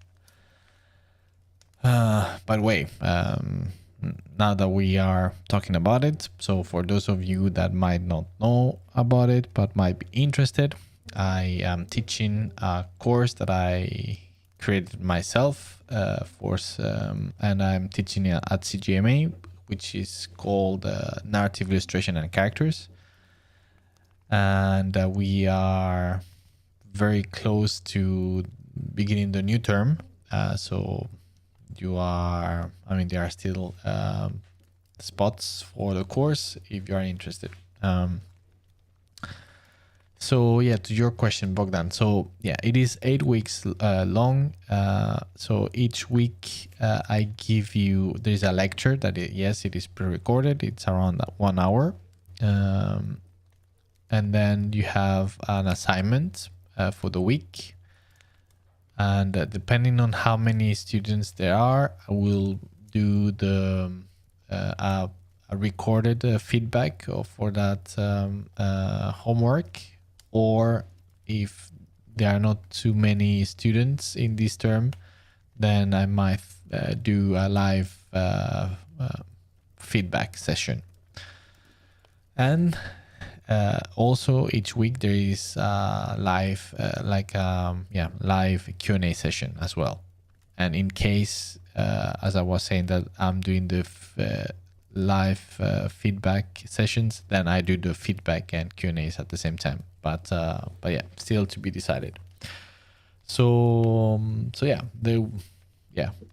By the way, now that we are talking about it, so for those of you that might not know about it but might be interested, I am teaching a course that I created myself and I'm teaching it at CGMA, which is called Narrative Illustration and Characters. And we are very close to beginning the new term. So there are still spots for the course if you are interested. So yeah, to your question, Bogdan. So yeah, it is 8 weeks long. So each week I give you, there's a lecture that yes, it is pre-recorded. It's around 1 hour. And then you have an assignment for the week. And depending on how many students there are, I will do the a recorded feedback for that homework. Or if there are not too many students in this term, then I might do a live feedback session. And also each week there is live live Q&A session as well. And in case as I was saying that I'm doing the live feedback sessions, then I do the feedback and Q&As at the same time, but yeah, still to be decided. So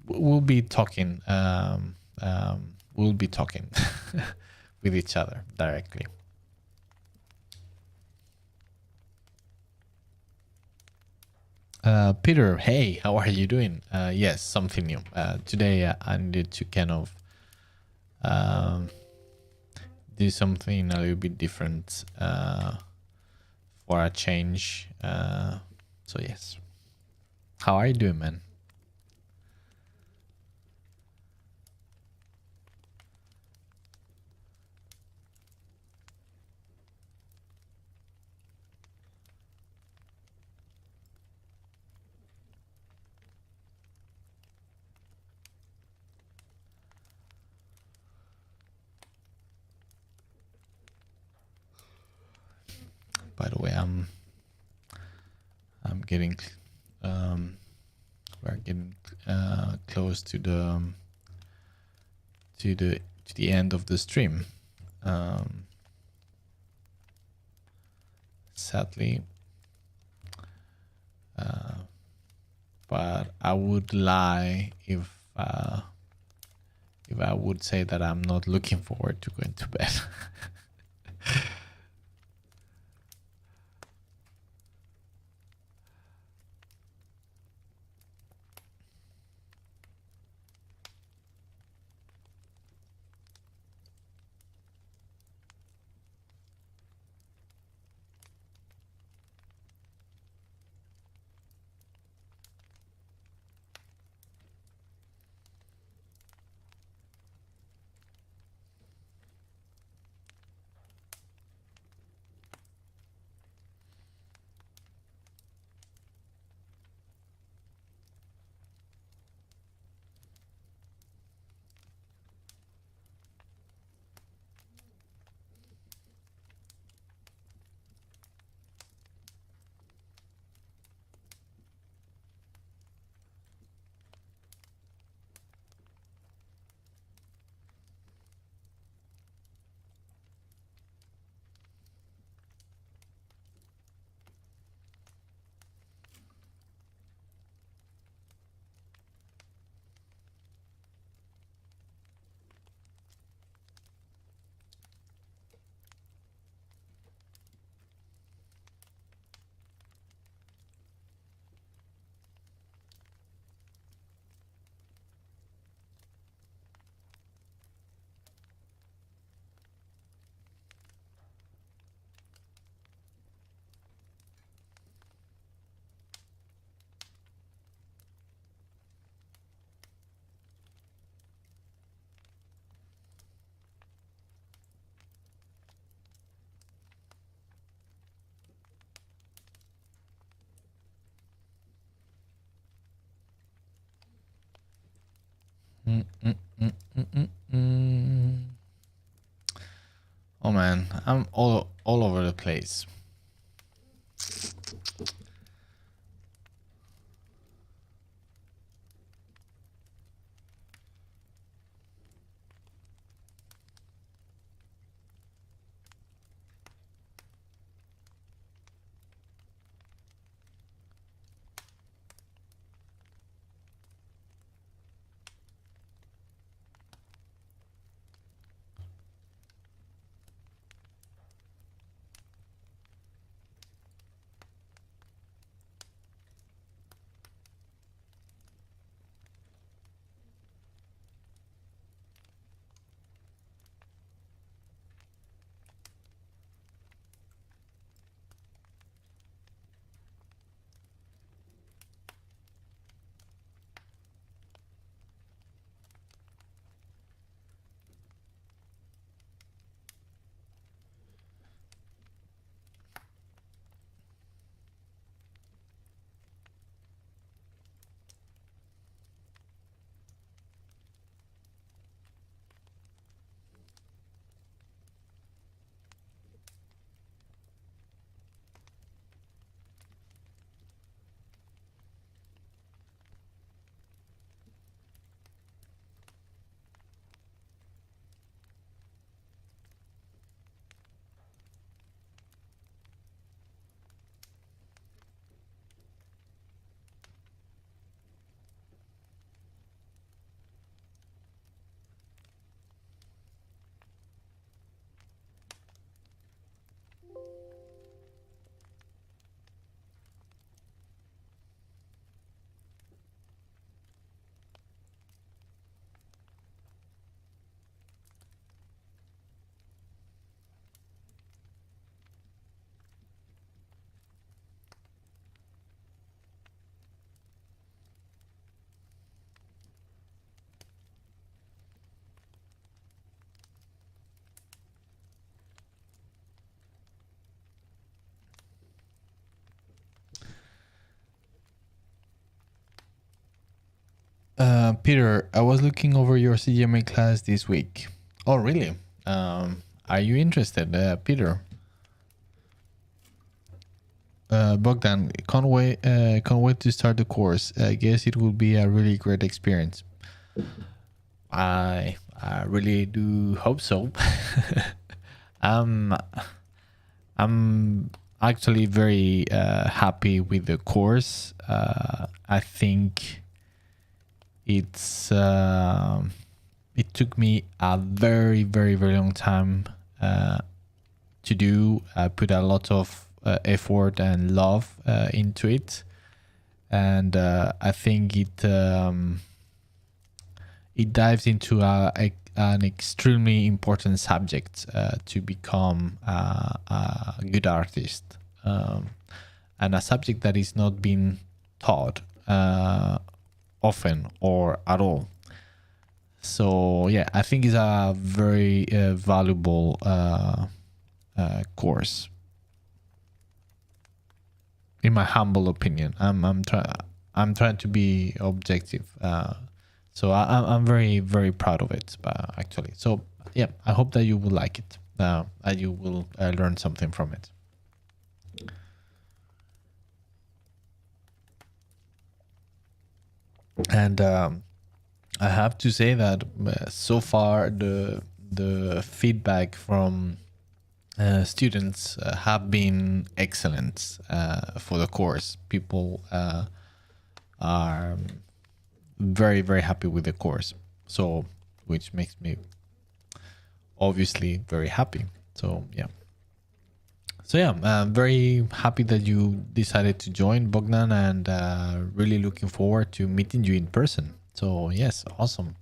we'll be talking with each other directly. Peter, hey, how are you doing? Yes, something new. Today I needed to kind of do something a little bit different for a change. So yes. How are you doing, man? By the way, I'm getting we're getting close to the end of the stream. Sadly, but I would lie if I would say that I'm not looking forward to going to bed. Mm, mm, mm, mm, mm, mm. Oh man, I'm all over the place. Peter, I was looking over your CGMA class this week. Oh, really? Are you interested, Peter? Bogdan, can't wait to start the course. I guess it will be a really great experience. I really do hope so. um, I'm actually very happy with the course. I think it's it took me a very very long time to do. I put a lot of effort and love into it, and I think it dives into an extremely important subject to become a good artist, and a subject that is not being taught often or at all. So yeah, I think it's a very valuable course, in my humble opinion. I'm trying to be objective. So I'm very very proud of it, actually. So yeah, I hope that you will like it. And you will learn something from it. And I have to say that so far the feedback from students have been excellent for the course. People are very very happy with the course, so which makes me obviously very happy. So yeah, I'm very happy that you decided to join, Bogdan, and really looking forward to meeting you in person. So yes, awesome.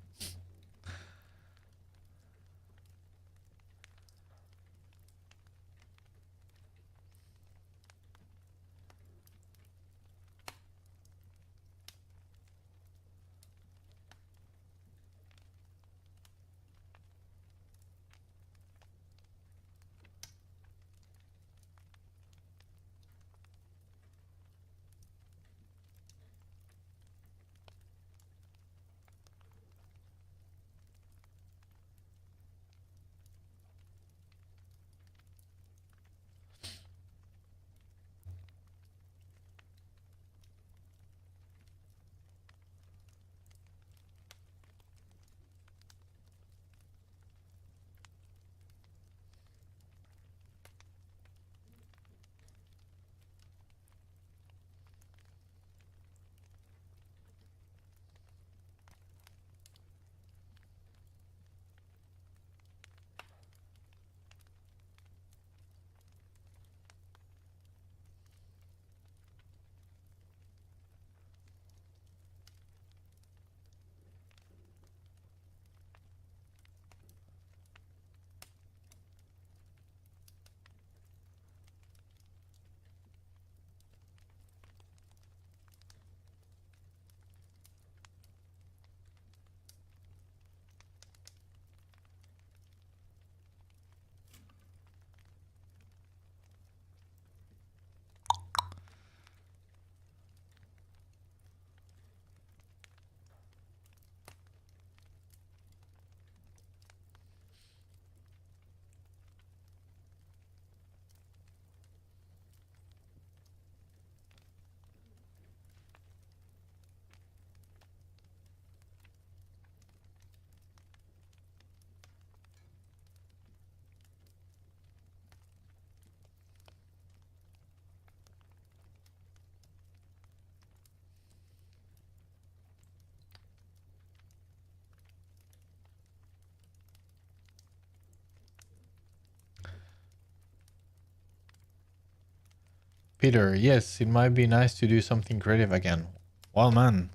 Peter, yes, it might be nice to do something creative again. Well, man,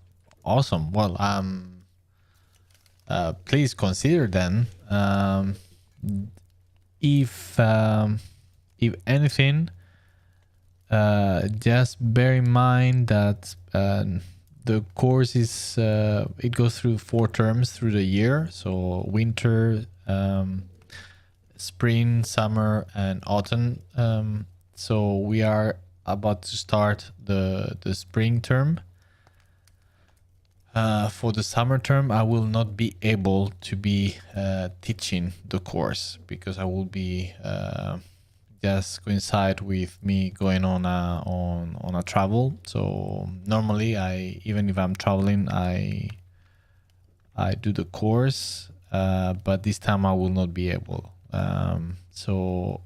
awesome. Well, please consider then, if if anything, just bear in mind that the course is it goes through 4 terms through the year, so winter, spring, summer, and autumn. So we are about to start the spring term. For the summer term, I will not be able to be teaching the course because I will be just coincide with me going on a travel. So normally, even if I'm traveling, I do the course, but this time I will not be able. So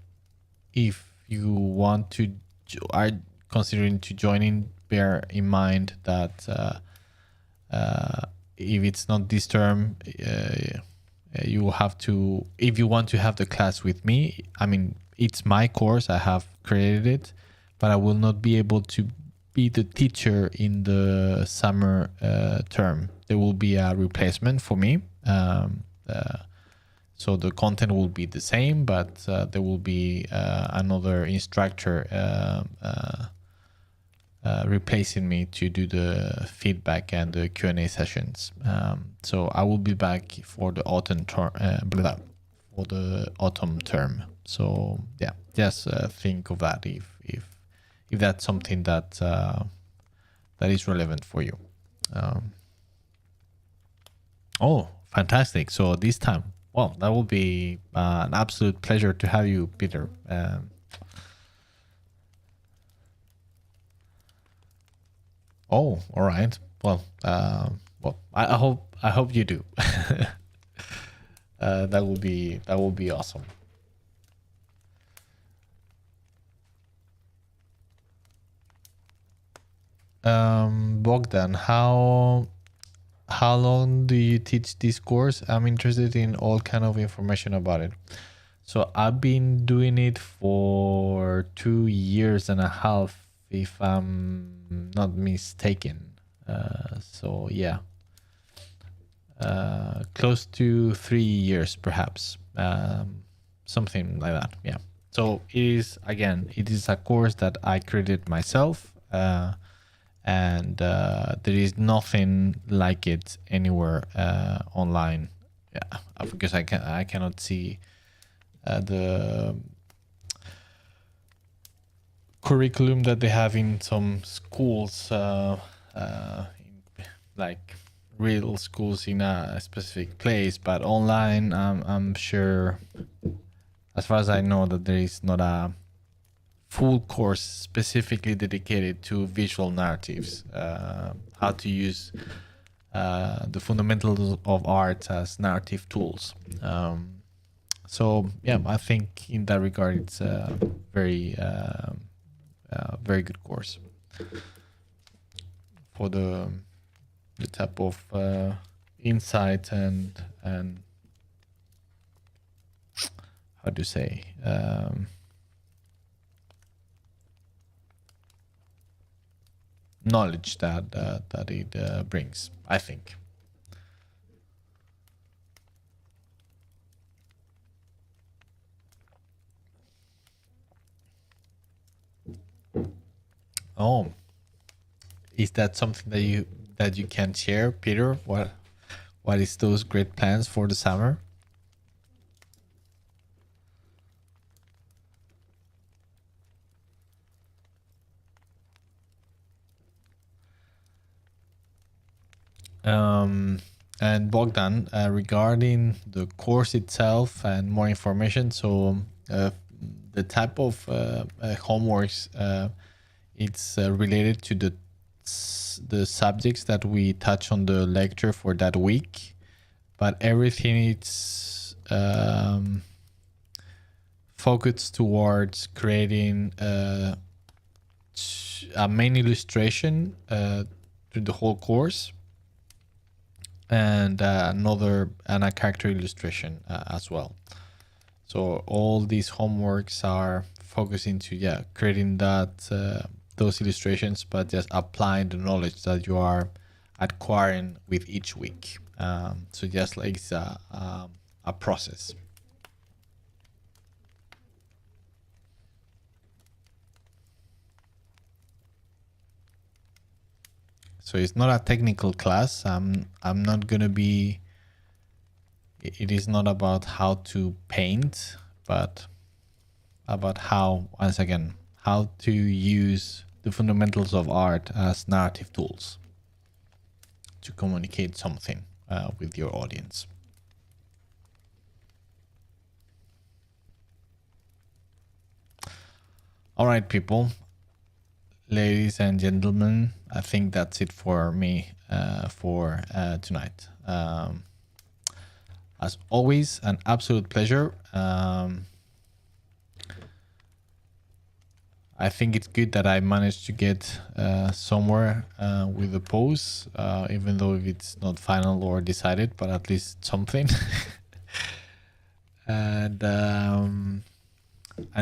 if you want to are considering to join in, bear in mind that if it's not this term, you will have to, if you want to have the class with me, I mean, it's my course, I have created it, but I will not be able to be the teacher in the summer term. There will be a replacement for me. So the content will be the same, but there will be another instructor replacing me to do the feedback and the Q&A sessions. So I will be back for the autumn term. So yeah, just think of that if that's something that that is relevant for you. Oh, fantastic! So this time, well, that will be an absolute pleasure to have you, Peter. Oh, all right. Well, I hope you do. That will be awesome. Bogdan, how long do you teach this course? I'm interested in all kind of information about it. So I've been doing it for 2 years and a half, if I'm not mistaken. So yeah, close to 3 years, perhaps, something like that. Yeah. So it is a course that I created myself, and there is nothing like it anywhere online. Yeah, because I cannot see the curriculum that they have in some schools, like real schools in a specific place, but online, I'm sure, as far as I know, that there is not a full course specifically dedicated to visual narratives, how to use the fundamentals of art as narrative tools. So yeah, I think in that regard, it's a very good course for the type of insight and how to say, knowledge that it brings, I think. Oh, is that something that you can share, Peter? What is those great plans for the summer? And Bogdan, regarding the course itself and more information, so the type of homeworks, it's related to the subjects that we touch on the lecture for that week, but everything is focused towards creating a main illustration through the whole course, and a character illustration as well. So all these homeworks are focusing to creating that those illustrations, but just applying the knowledge that you are acquiring with each week. So just like it's a process. So it's not a technical class. I'm not gonna be. It is not about how to paint, but about how, once again, how to use the fundamentals of art as narrative tools to communicate something with your audience. All right, people, ladies and gentlemen, I think that's it for me for tonight. As always, an absolute pleasure. I think it's good that I managed to get somewhere with the pose, even though if it's not final or decided, but at least something. And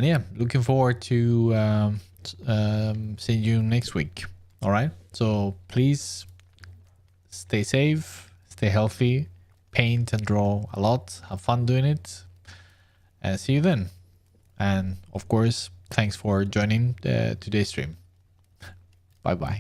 yeah, looking forward to seeing you next week. All right. So please stay safe, stay healthy, paint and draw a lot, have fun doing it, and see you then. And of course, thanks for joining today's stream. Bye bye.